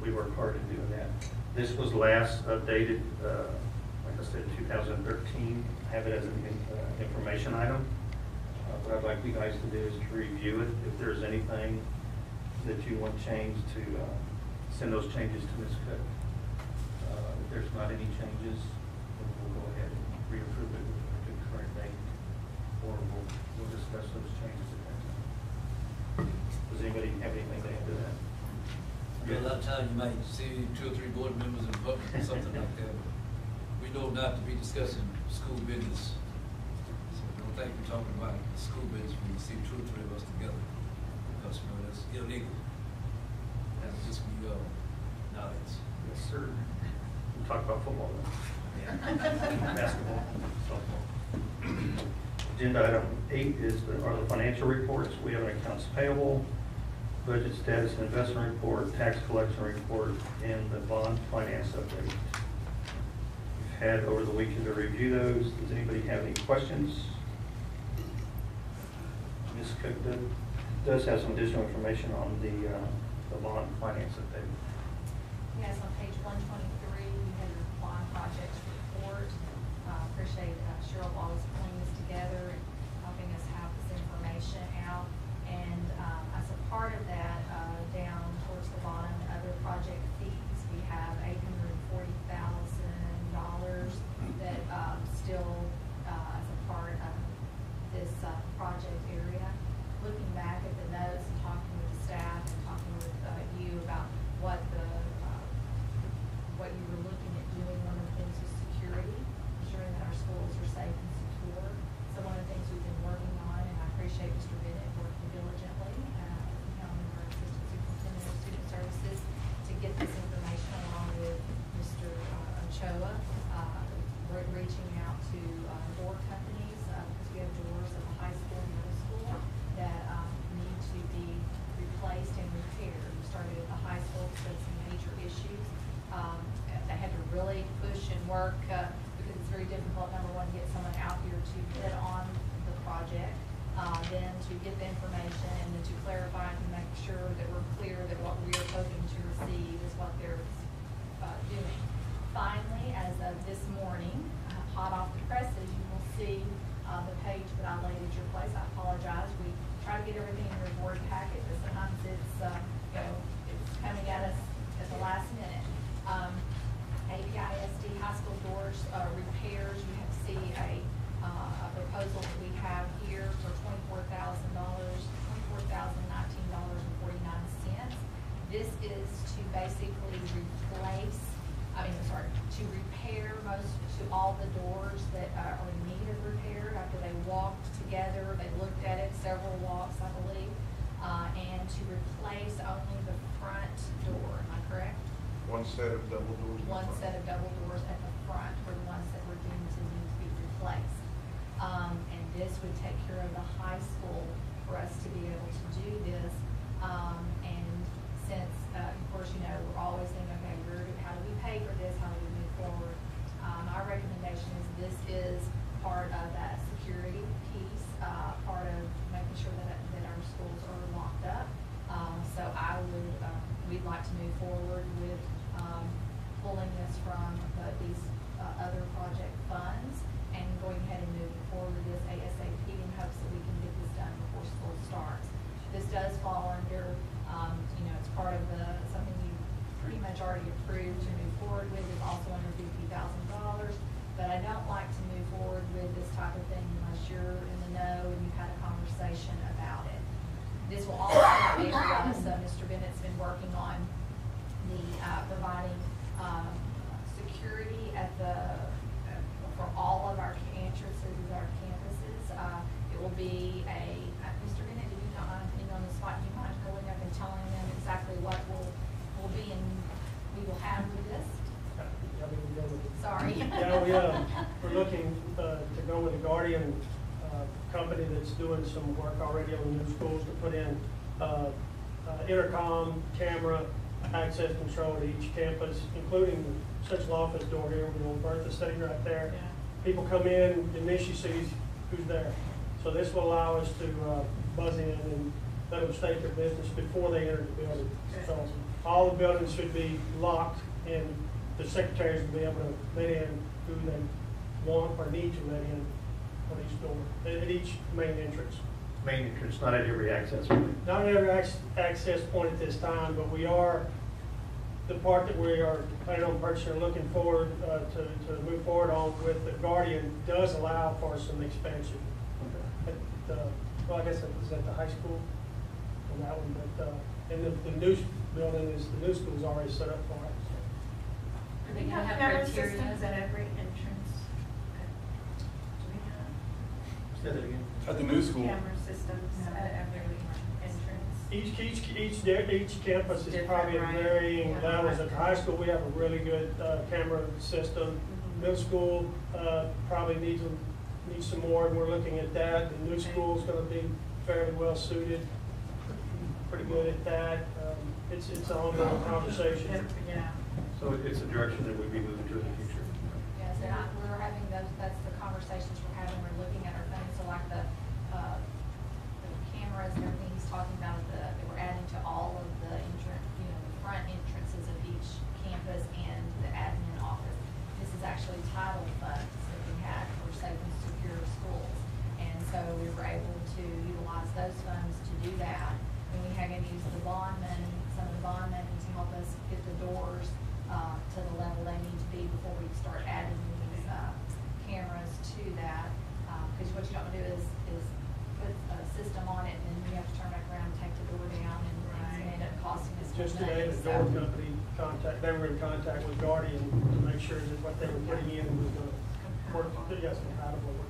we work hard in doing that. This was last updated, like I said, 2013. I have it as an information item. What I'd like you guys to do is to review it. If there's anything that you want changed, to send those changes to Ms. Cook. If there's not any changes, then we'll go ahead and reapprove it with the current date, or we'll discuss those changes at that time. Does anybody have anything to add to that? A lot of times you might see 2 or 3 board members in public or something like that. We know not to be discussing school business. So don't think we're talking about school business when you see 2 or 3 of us together. Because you know that's illegal. That's just for your knowledge. Yes, sir. We'll talk about football then. Yeah. Basketball, softball. Agenda item 8 are the financial reports. We have an accounts payable, budget status and investment report, tax collection report, and the bond finance update. We've had over the weekend to review those. Does anybody have any questions? Ms. Cook does have some additional information on the bond finance update. Yes, on page 123, you have your bond projects report. Appreciate Cheryl Wallace pulling this together and helping us have this information out. And as a part of that, down towards the bottom, other project fees, we have $840,000 that still as a part of this project area. Looking back at the notes and talking with the staff and talking with you about what you were looking at doing, one of the things is security, ensuring that our schools are safe and secure. So one of the things we've been working on, and I appreciate Mr. Bennett working diligently, our Assistant Superintendent of Student Services, to get this information along with Mr. Ochoa. We're reaching out to door companies, because we have doors at the high school and middle school that need to be replaced and repaired. We started at the high school because of some major issues. They had to really push and work because it's very difficult, number one, to get someone out here to bid on the project, then to get the information, and then to clarify and make sure that we're clear that what we are hoping to receive is what they're doing. Finally, as of this morning, hot off the presses, you will see the page that I laid at your place. I apologize. We try to get everything in your board packet, but sometimes it's it's coming at us at the last minute. APISD high school doors repairs. You have to see a proposal that we have here for $24,019.49. This is to basically to repair all the doors that are in need of repair after they walked together. They looked at it, several walks, I believe, and to replace only the front door. Am I correct? One set of double doors. One set of double doors at the front were the ones that were deemed to need to be replaced. And this would take care of the high school for us to be able to do this. And since, of course, we're always thinking, okay, how do we pay for this? How do we move forward? My recommendation is this is part of that security piece, part of making sure that our schools are locked up. So we'd like to move forward with pulling this from these other project funds and going ahead and moving forward with this ASAP in hopes that we can get this done before school starts. This does fall under, it's part of something you pretty much already approved to move forward with. It's also under $50,000, but I don't like to move forward with this type of thing unless you're in the know and you've had a conversation about it. This will also be for us. Mr. Bennett's been working on the providing security for all of our entrances of our campuses. It will be Mr. Bennett, if you don't mind putting on the spot, do you mind going up and telling them exactly what will be Guardian company that's doing some work already on the new schools to put in intercom, camera, access control to each campus, including the central office door here, with Bertha sitting right there. Yeah. People come in, and then she sees who's there. So this will allow us to buzz in and let them state their business before they enter the building. So all the buildings should be locked, and the secretaries will be able to let in who they want or need to let in on each door, at each main entrance. Main entrance, not at every access point. Not at every access point at this time, but we are, the part that we are planning on purchasing or looking forward to move forward on with the Guardian does allow for some expansion. Well, I guess it was at the high school on that one, but and the new building is, the new school is already set up for it. Do they We have have camera criteria? systems at every entrance. Do we have Say that again. At the new school. camera systems at every entrance? Each campus is probably at Different, right? varying Yeah. levels. At the high school, we have a really good camera system. Middle school probably needs some more, and we're looking at that. The new school is going to be fairly well suited, pretty good at that. It's an ongoing conversation. Yeah. So it's a direction that we'd be moving to in the future. Yes, and we're having those, that's the conversations we're having, we're looking at our things, so like the cameras and everything he's talking about, that we're adding to all of the entrance, the front entrances of each campus and the admin office. This is actually title funds that we had for safe and secure schools, and so we were able to utilize those funds to do that. And we had to use the bond money, some of the bond money to help us get the doors to the level they need to be before we start adding these cameras to that. Because what you don't want to do is put a system on it, and then you have to turn back around and take the door down, and it's going to end up costing us Just money. today, the door company they were in contact with Guardian to make sure that what they were putting in was going to work, yes, compatible with.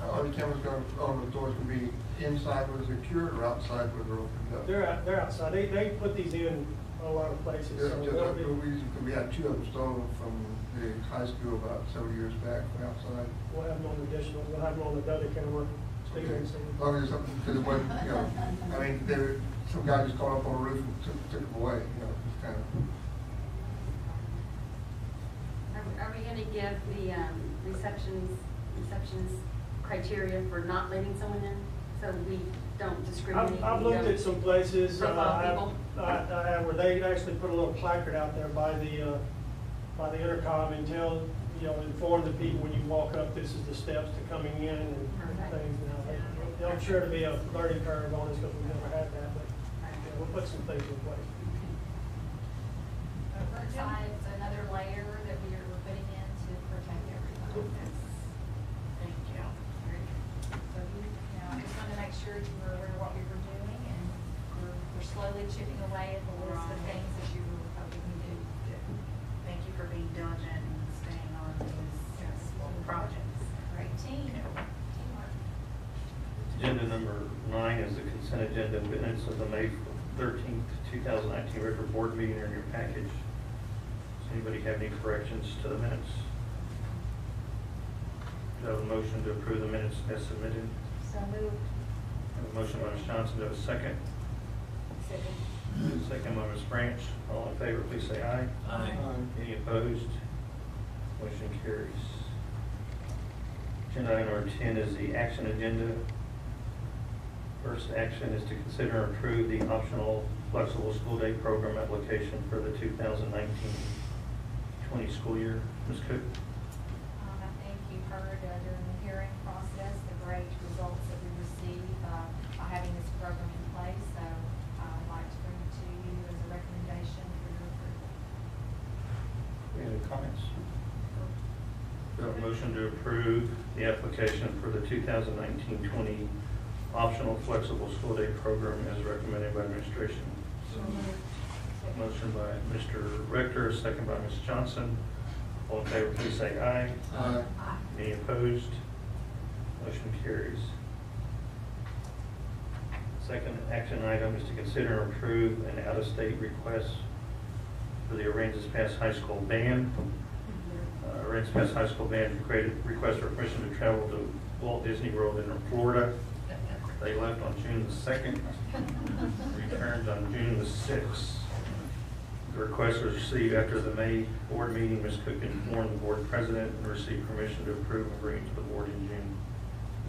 Are the cameras going, on the doors going to be inside where they're secured or outside where they're opened up? They're outside. They put these in a lot of places. Yeah, So just they'll like be- we had two of them stolen from the high school about several years back from outside. We'll have them on additional, we'll have them on the other camera. As long as something, because it wasn't, I mean, some guy just called up on the roof and took them away, just kind of. Are we gonna give the receptionist criteria for not letting someone in, so we don't discriminate? I've we looked don't at some places, profile people? I have where they actually put a little placard out there by the intercom and tell, inform the people when you walk up, this is the steps to coming in and Perfect. things. I'm sure to be a learning curve on this because we've never had that, but we'll put some things in place. Besides another layer that we are putting in to protect everyone. Thank you. So I just wanted to make sure you were aware of what we were doing, and we're slowly chipping away at the list of things that you were hoping we do. Thank you for being diligent and staying on these projects. Great team. Teamwork. Agenda number 9 is the consent agenda minutes of the May 13th, 2019 regular board meeting in your package. Does anybody have any corrections to the minutes? Do I have a motion to approve the minutes as submitted? So moved. I have a motion by Ms. Johnson. Do I have a second? Second by Ms. Branch. All in favor, please say aye. Aye. Any opposed? Motion carries. Agenda item number 10 is the action agenda. First action is to consider and approve the optional flexible school day program application for the 2019-20 school year. Ms. Cook? I think you heard during the hearing process the great results that we received by having this program in place. So I'd like to bring it to you as a recommendation for your approval. Any comments? Do I have a motion to approve the application for the 2019-20 optional flexible school day program as recommended by administration? Motion by Mr. Rector, second by Ms. Johnson. All in favor, please say aye. Aye. Any opposed? Motion carries. Second action item is to consider and approve an out-of-state request for the Aransas Pass High School Band. Aransas Pass High School Band request for permission to travel to Walt Disney World in Florida. They left on June the 2nd, returned on June the 6th. The request was received after the May board meeting. Ms. Cook informed the board president and received permission to approve agreeing to the board in June.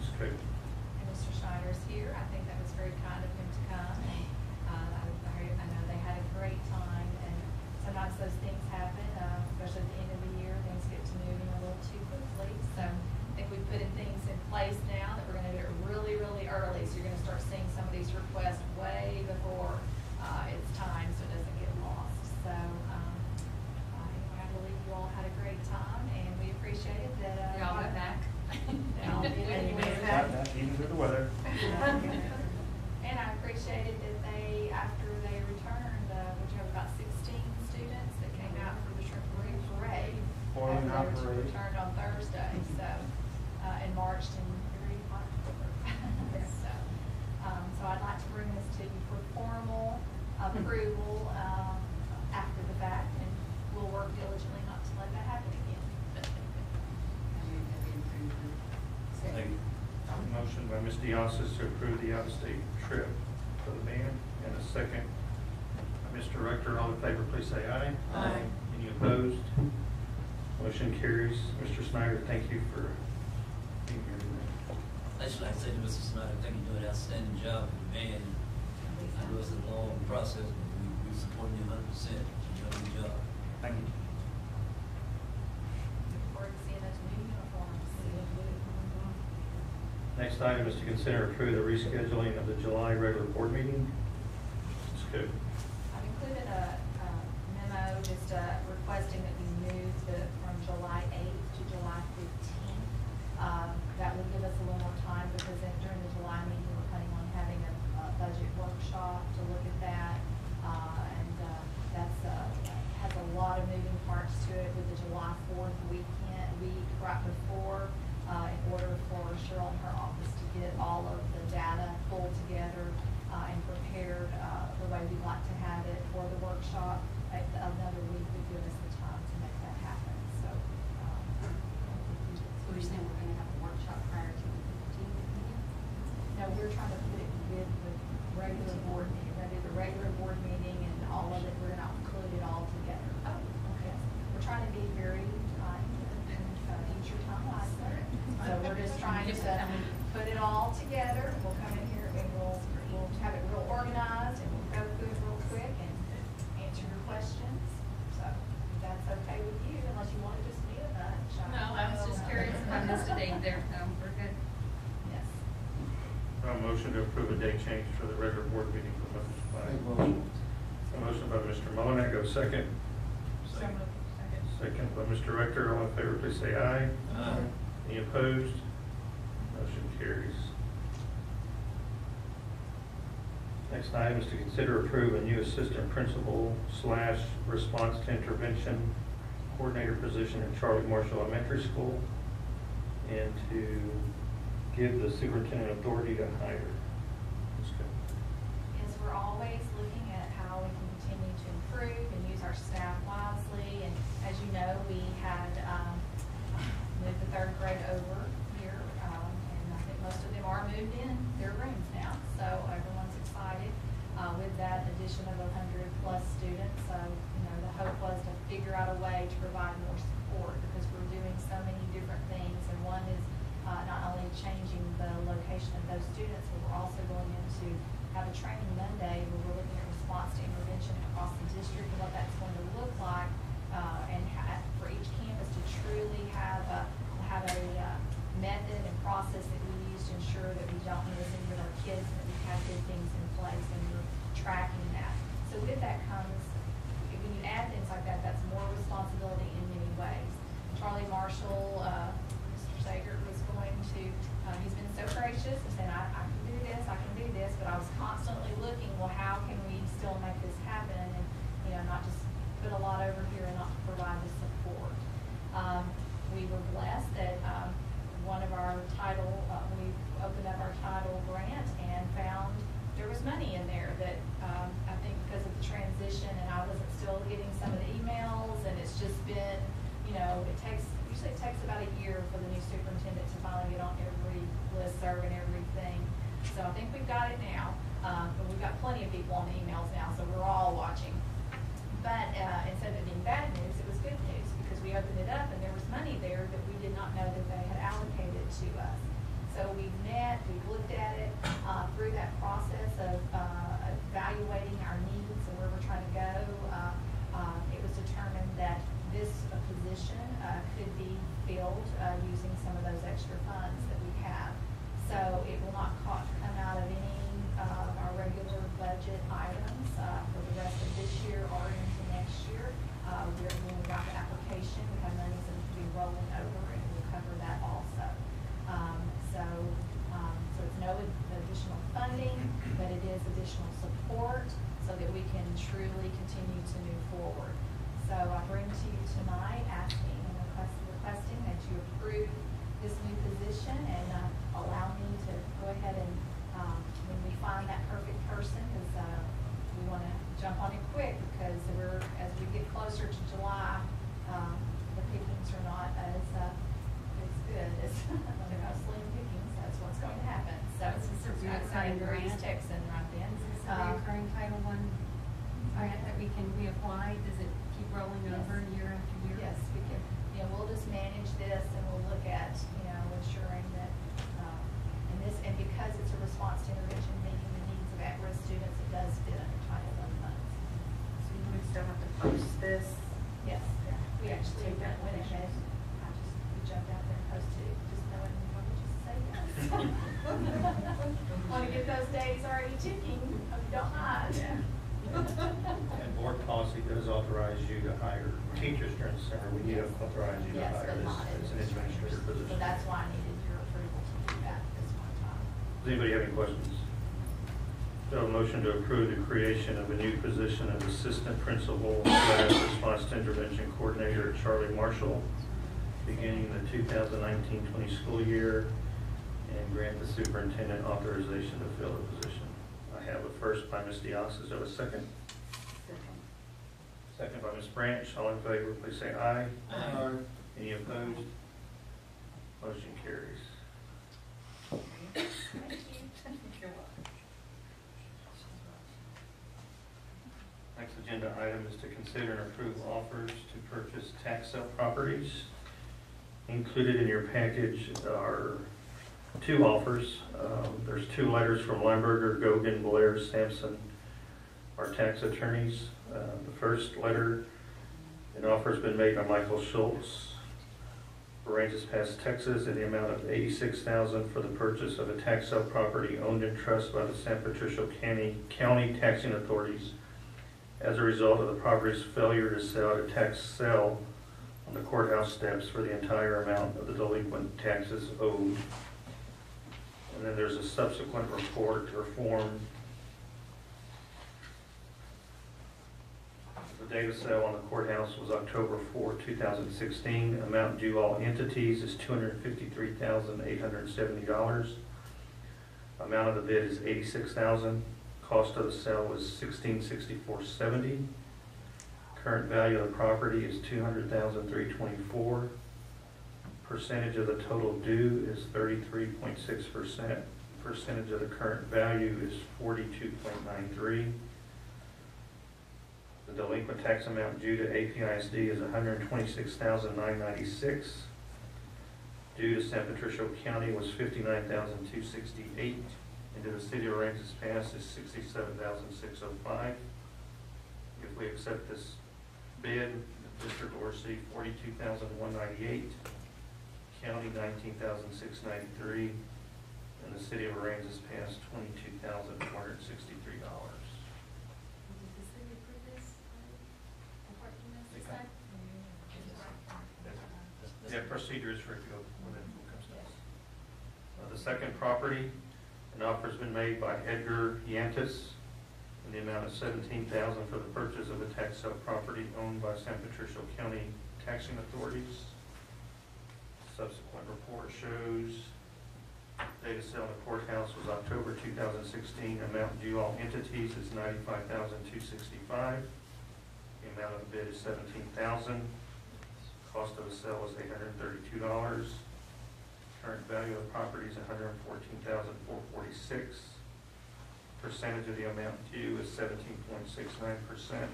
Ms. Cook. And Mr. Schneider's here. I think that was very kind of him to come. I know they had a great time, and sometimes those things happen, especially at the end of the year. Things get to moving a little too quickly. So I think we put in things in place now that we're going to do it really, really early. So you're going to start seeing some of these requests way before it's time, so it doesn't get lost. So I believe you all had a great time, and we appreciated that. We all went back. They all did. And you made it back. back. Even through the weather. And I appreciated that they, after they returned, which have about 16 students that came out for the shrimp parade. Boiling hot After they parade. returned on Thursday, so, and marched in very hot weather. So I'd like to bring this to you for formal approval after the fact, and we'll work diligently not to let that happen again. Second. Motion by Ms. Diossis to approve the out-of-state trip for the band, and a second by Mr. Rector. All in favor, please say aye. Aye. Any opposed? Motion carries. Mr. Snyder, thank you for being here today. I just like to say to Mr. Snyder, I think you're doing an outstanding job with the band. I know it's a long process, but we support you 100%. You're doing a good job. Thank you. Look forward to seeing those new uniforms. Next item is to consider and approve the rescheduling of the July regular board meeting. Ms. Cook. I've included a memo just requesting that we move from July 8th to July 15th. That will give us a little more time because during the July meeting, we're planning on having a budget workshop to look at that. And that's has a lot of moving parts to it with the July 4th week right before, in order for Cheryl and her office to get all of the data pulled together and prepared the way we'd like to have it for the workshop. Another week would give us the time to make that happen. So So you're saying we're going to have a workshop prior to the 15th meeting? no, we're trying to put it with the regular board meeting. We're going to do the regular board meeting and all of it. We're going to include it all together. Oh, okay. We're trying to be very kind and use your time wisely. So we're just trying to put it all together. We'll come in here and we'll have it real organized and we'll go through it real quick and answer your questions. So if that's okay with you, unless you want to just meet a bunch. No, I was just curious if I missed a date there. We're good. Yes. A motion to approve a date change for the regular board meeting for the month of July. Make motion. A motion by Mr. Molinak, a second. Second. Second by Mr. Rector. All in favor, please say aye. Aye. Any opposed? Motion carries. Next item is to consider approve a new assistant principal / response to intervention coordinator position at Charlie Marshall Elementary School, and to give the superintendent authority to hire. Ms. Cook. Is we're always looking at how we can continue to improve and use our staff wisely. And as you know, we had moved the third grade over here, and I think most of them are moved in their rooms now. So everyone's excited with that addition of 100+ students. So the hope was to figure out a way to provide more support because we're doing so many different things. And one is not only changing the location of those students, but we're also going into have a training Monday where we're looking at response to intervention across the district and what that's going to look like, and for each campus to truly have a method and process that we use to ensure that we don't miss any of our kids and that we have good things in place and we're tracking that. So with that comes, when you add things like that, that's more responsibility in many ways. Charlie Marshall, Mr. Sager was going to, he's been so gracious and said, I can do this, but I was constantly looking, well, how can we still make this happen and, not just put a lot over here and not provide the support. We were blessed that one of our title, we opened up our title grant and found there was money in there that I think because of the transition and I wasn't still getting some of the emails and it's just been, it takes usually it takes about a year for the new superintendent to finally get on every listserv and everything. So I think we've got it now, but we've got plenty of people on the emails now, so we're all watching. But instead of it being bad news, it was good news, because we opened it up and there was money there that we did not know that they had allocated to us. So we've met, we've looked at it, through that process of evaluating our needs and where we're trying to go. It was determined that this position could be filled using some of those extra funds that we have. So it will not come out of any of our regular budget items for the rest of this year or into next year. When we got the application, we have monies that will be rolling over, and we'll cover that also. So it's no additional funding, but it is additional support so that we can truly continue to move forward. So I bring to you tonight asking and requesting that you approve this new position and allow me to go ahead and, when we find that perfect person, because we want to jump on it quick, because as we get closer to July, the pickings are not as good as they're not slim pickings. That's what's going to happen. So Is this a reoccurring grant? Texan right then. Is this a reoccurring Title I grant that we can reapply? Does it keep rolling over year after year? Yes, we can. We'll just manage this, and we'll look at, ensuring that, and because it's a response to intervention meeting the needs of at-risk students, it does fit under Title I funds. So you would still have to post this? Yes, we actually went ahead. We jumped out there and posted it, just knowing we probably just say yes. Want to get those days already ticking, hope you don't mind. And board policy does authorize you to hire teachers during the summer. We need to authorize you to Yes, hire but not as an administrator So position. that's why I needed your approval to do that this one time. Does anybody have any questions? Do I have a motion to approve the creation of a new position of assistant principal / response to intervention coordinator at Charlie Marshall, beginning the 2019-20 school year, and grant the superintendent authorization to fill the position? I have a first by Ms. Diaz. Is there a second? Second by Ms. Branch. All in favor, please say aye. Aye. Any opposed? Motion carries. Thank you. You're welcome. Next agenda item is to consider and approve offers to purchase tax sale properties. Included in your package are two offers. There's two letters from Limburger, Gogan, Blair, Sampson, our tax attorneys. The first letter, an offer has been made by Michael Schultz, Aransas Pass, Texas, in the amount of $86,000 for the purchase of a tax sale property owned in trust by the San Patricio County taxing authorities as a result of the property's failure to sell at a tax sale on the courthouse steps for the entire amount of the delinquent taxes owed. And then there's a subsequent report or form. The date of sale on the courthouse was October 4, 2016. Amount due all entities is $253,870. Amount of the bid is $86,000. Cost of the sale was $1,664.70. Current value of the property is $200,324. Percentage of the total due is 33.6%. Percentage of the current value is 42.93. The delinquent tax amount due to APISD is $126,996. Due to San Patricio County was $59,268. And to the city of Aransas Pass is $67,605. If we accept this bid, the district will receive $42,198. County $19,693, and the city of Aransas Pass $22,463. Did the city approve this? Apart from this, this time? Yeah, procedure is for it to go within full custody. The second property, an offer has been made by Edgar Yantis in the amount of $17,000 for the purchase of a tax sale property owned by San Patricio County taxing authorities. Subsequent report shows date of sale in the courthouse was October 2016. Amount due all entities is $95,265. The amount of the bid is $17,000. Cost of the sale is $832. Current value of the property is $114,446. Percentage of the amount due is 17.69%.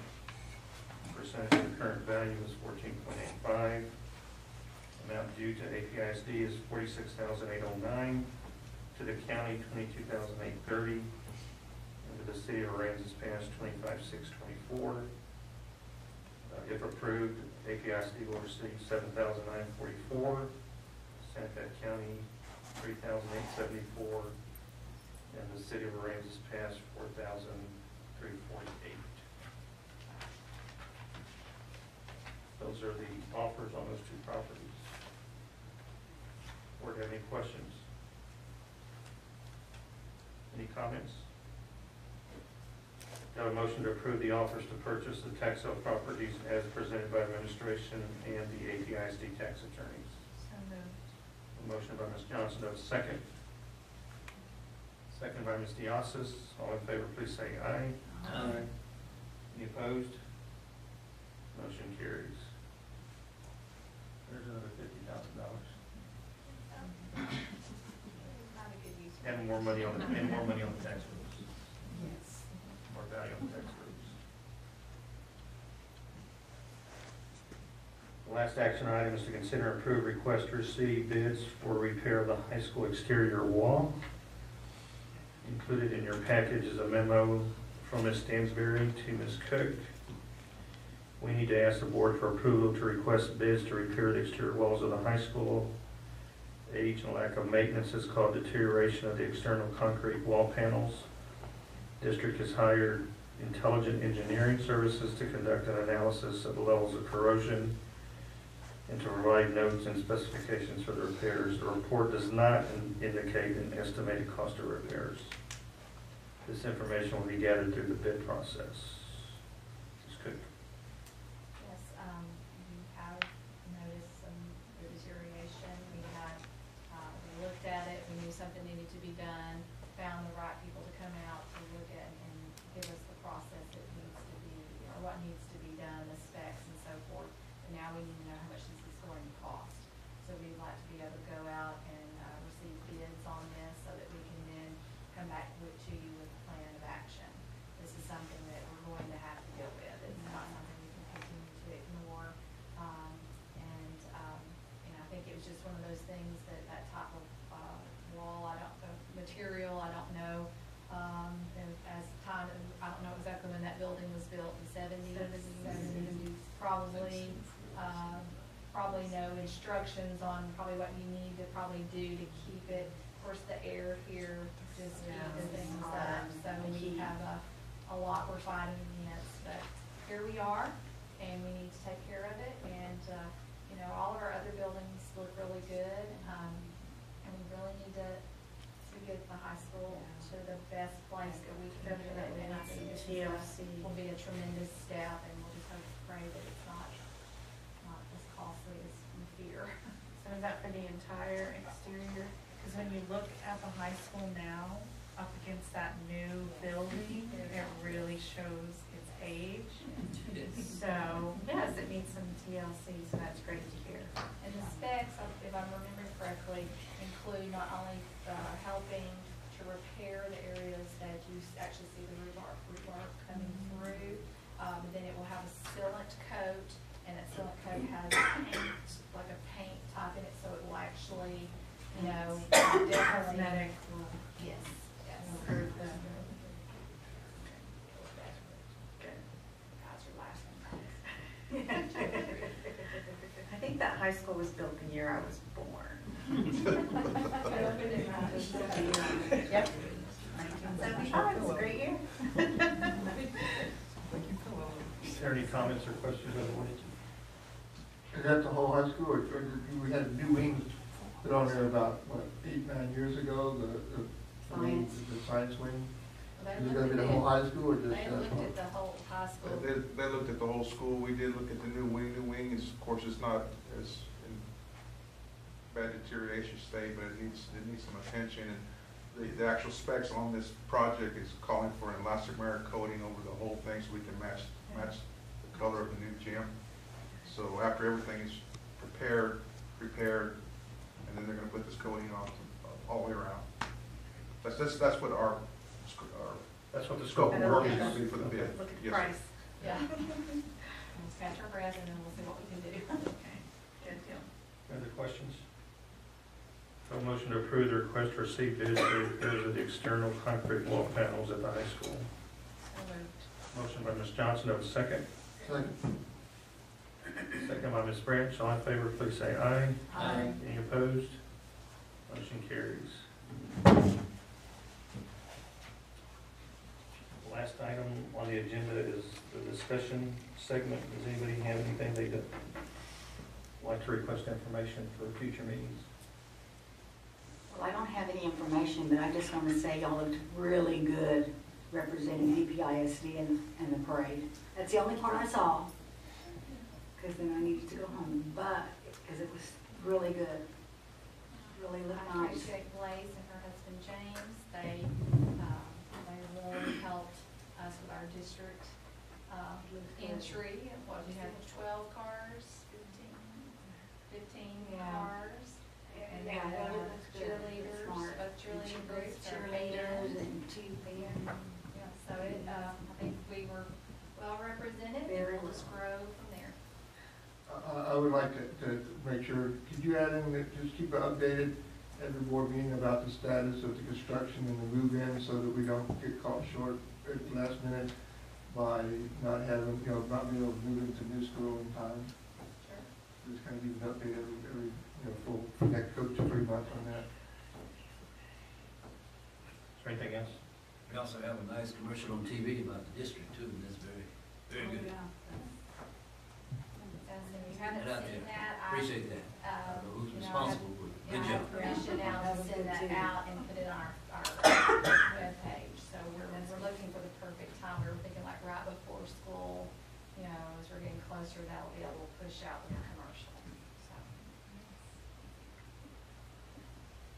Percentage of the current value is 14.85. Amount due to APISD is $46,809. To the county, $22,830. And to the city of Aransas Pass, $25,624. If approved, APISD will receive $7,944. Santa Fe County, $3,874. And the city of Aransas Pass, $4,348. Those are the offers on those two properties. Board have any questions? Any comments? Do I have a motion to approve the offers to purchase the tax sale properties as presented by administration and the APISD tax attorneys? So moved. A motion by Ms. Johnson, do I have a second? Second by Ms. Diossis. All in favor, please say aye. Aye. Any opposed? Motion carries. There's another $50,000. Not a good use. And more money on the tax rolls. Yes. More value on the tax rolls. The last action item is to consider and approve request to receive bids for repair of the high school exterior wall. Included in your package is a memo from Ms. Stansberry to Ms. Cook. We need to ask the board for approval to request bids to repair the exterior walls of the high school. Age and lack of maintenance has caused deterioration of the external concrete wall panels. District has hired intelligent engineering services to conduct an analysis of the levels of corrosion and to provide notes and specifications for the repairs. The report does not indicate an estimated cost of repairs. This information will be gathered through the bid process. Ms. Cook. Yes, we have noticed some deterioration. We looked at it, we knew something needed to be done, found the right people to come out to look at and give us the process that needs to be, or what needs to be done, the specs and so forth. And now we need to know how much this is going to cost. So we'd like to be able to go out and receive bids on this so that we can then come back to you with a plan of action. This is something that we're going to have to deal with. It's not something we can continue to ignore. I think it was just one of those things that type of wall, material, I don't know. And as time, I don't know exactly when that building was built, in the 70s. Probably no instructions on probably what you need to probably do to keep it. Of course, the air here just keeps things up. So we have a lot we're fighting against, but here we are, and we need to take care of it. And all of our other buildings look really good, and we really need to get the high school to the best place that we can do it. And I think this will be a tremendous step, and we'll just hope and pray that it's not as costly as we fear. So is that for the entire exterior? Because when you look at the high school now, up against that new building, it really shows its age. So, yes, it needs some TLC, so that's great to hear. And the specs, if I'm remembering correctly, include not only helping to repair the areas that you actually see the rebar coming through, but then it will have a sealant coat, and that sealant coat has paint, like a paint type in it, so it will actually, Cosmetic. Yes, yes. Improve the. I think that high school was built the year I was born. Yep. 1975, it's a great year. Is there any comments or questions on the board? Is that the whole high school, or we had new wings put on there about, 8-9 years ago, the science wing? Is it gonna be the whole high school, or just? They looked at the whole high school. They looked at the whole school. We did look at the new wing. New wing is, of course, it's not as in bad deterioration state, but it needs some attention. And the actual specs on this project is calling for an elastomeric coating over the whole thing so we can match the color of the new gym. So after everything is prepared, repaired, and then they're gonna put this coating on all the way around. That's what our That's what the scope scope of of work work is is. gonna be for the bid. Look at the Yes, price. Yeah. We'll scratch our breath and then we'll see what we can do. Okay, good deal. Other questions? A motion to approve the request to receive bids for repairs of the external concrete wall panels at the high school. So moved. Motion by Ms. Johnson, have a second. Second. Second by Ms. Branch. All in favor, please say aye. Aye. Any opposed? Motion carries. The last item on the agenda is the discussion segment. Does anybody have anything they'd like to request information for future meetings? Well, I don't have any information, but I just want to say y'all looked really good representing DPISD in the parade. That's the only part I saw, because then I needed to go home, but, because it was really good. Really looked I nice. appreciate Blaze and her husband James. They really helped us with our district entry. What, we had 12 cars, 15 Yeah. cars. And Yeah, then it looks good. cheerleaders, Smart. both cheerleaders, Cheerleaders and two band. Yeah, so it, I think we were well represented, and Very we'll just grow from there. I would like to make sure, could you add in, that just keep it updated every board meeting about the status of the construction and the move-in, so that we don't get caught short at the last minute by not having, not being able to move into new school in time. Sure. Just kind of give an update every full, next 2 to 3 months on that. Is there anything else? We also have a nice commercial on TV about the district too, and that's very, very good. And so if you haven't Get out seen there. that, Appreciate that. I don't know who's responsible, but good I job. have permission now to send that out and put it on our webpage. So we're looking for the perfect time. We were thinking like right before school, as we're getting closer, that'll be a little push out with the commercial, so.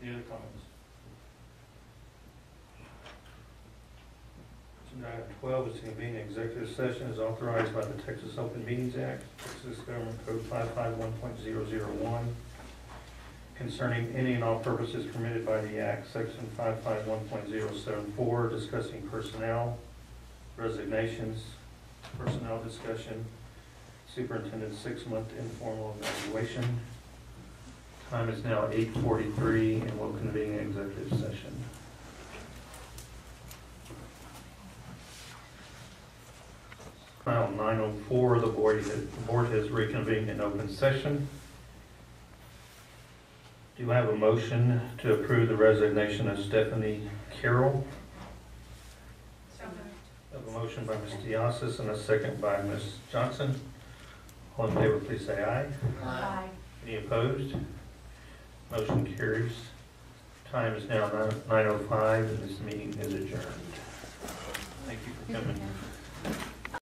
Any other comments? Agenda item 12 is to convene an executive session as authorized by the Texas Open Meetings Act, Texas Government Code 551.001, concerning any and all purposes permitted by the Act, Section 551.074, discussing personnel, resignations, personnel discussion, superintendent's 6-month informal evaluation. Time is now 8:43, and we'll convene an executive session. File 904, the board has reconvened in open session. Do you have a motion to approve the resignation of Stephanie Carroll? So moved. I have a motion by Ms. Diasis and a second by Ms. Johnson. All in favor, please say aye. Aye. Any opposed? Motion carries. Time is now 9:05, and this meeting is adjourned. Thank you for coming.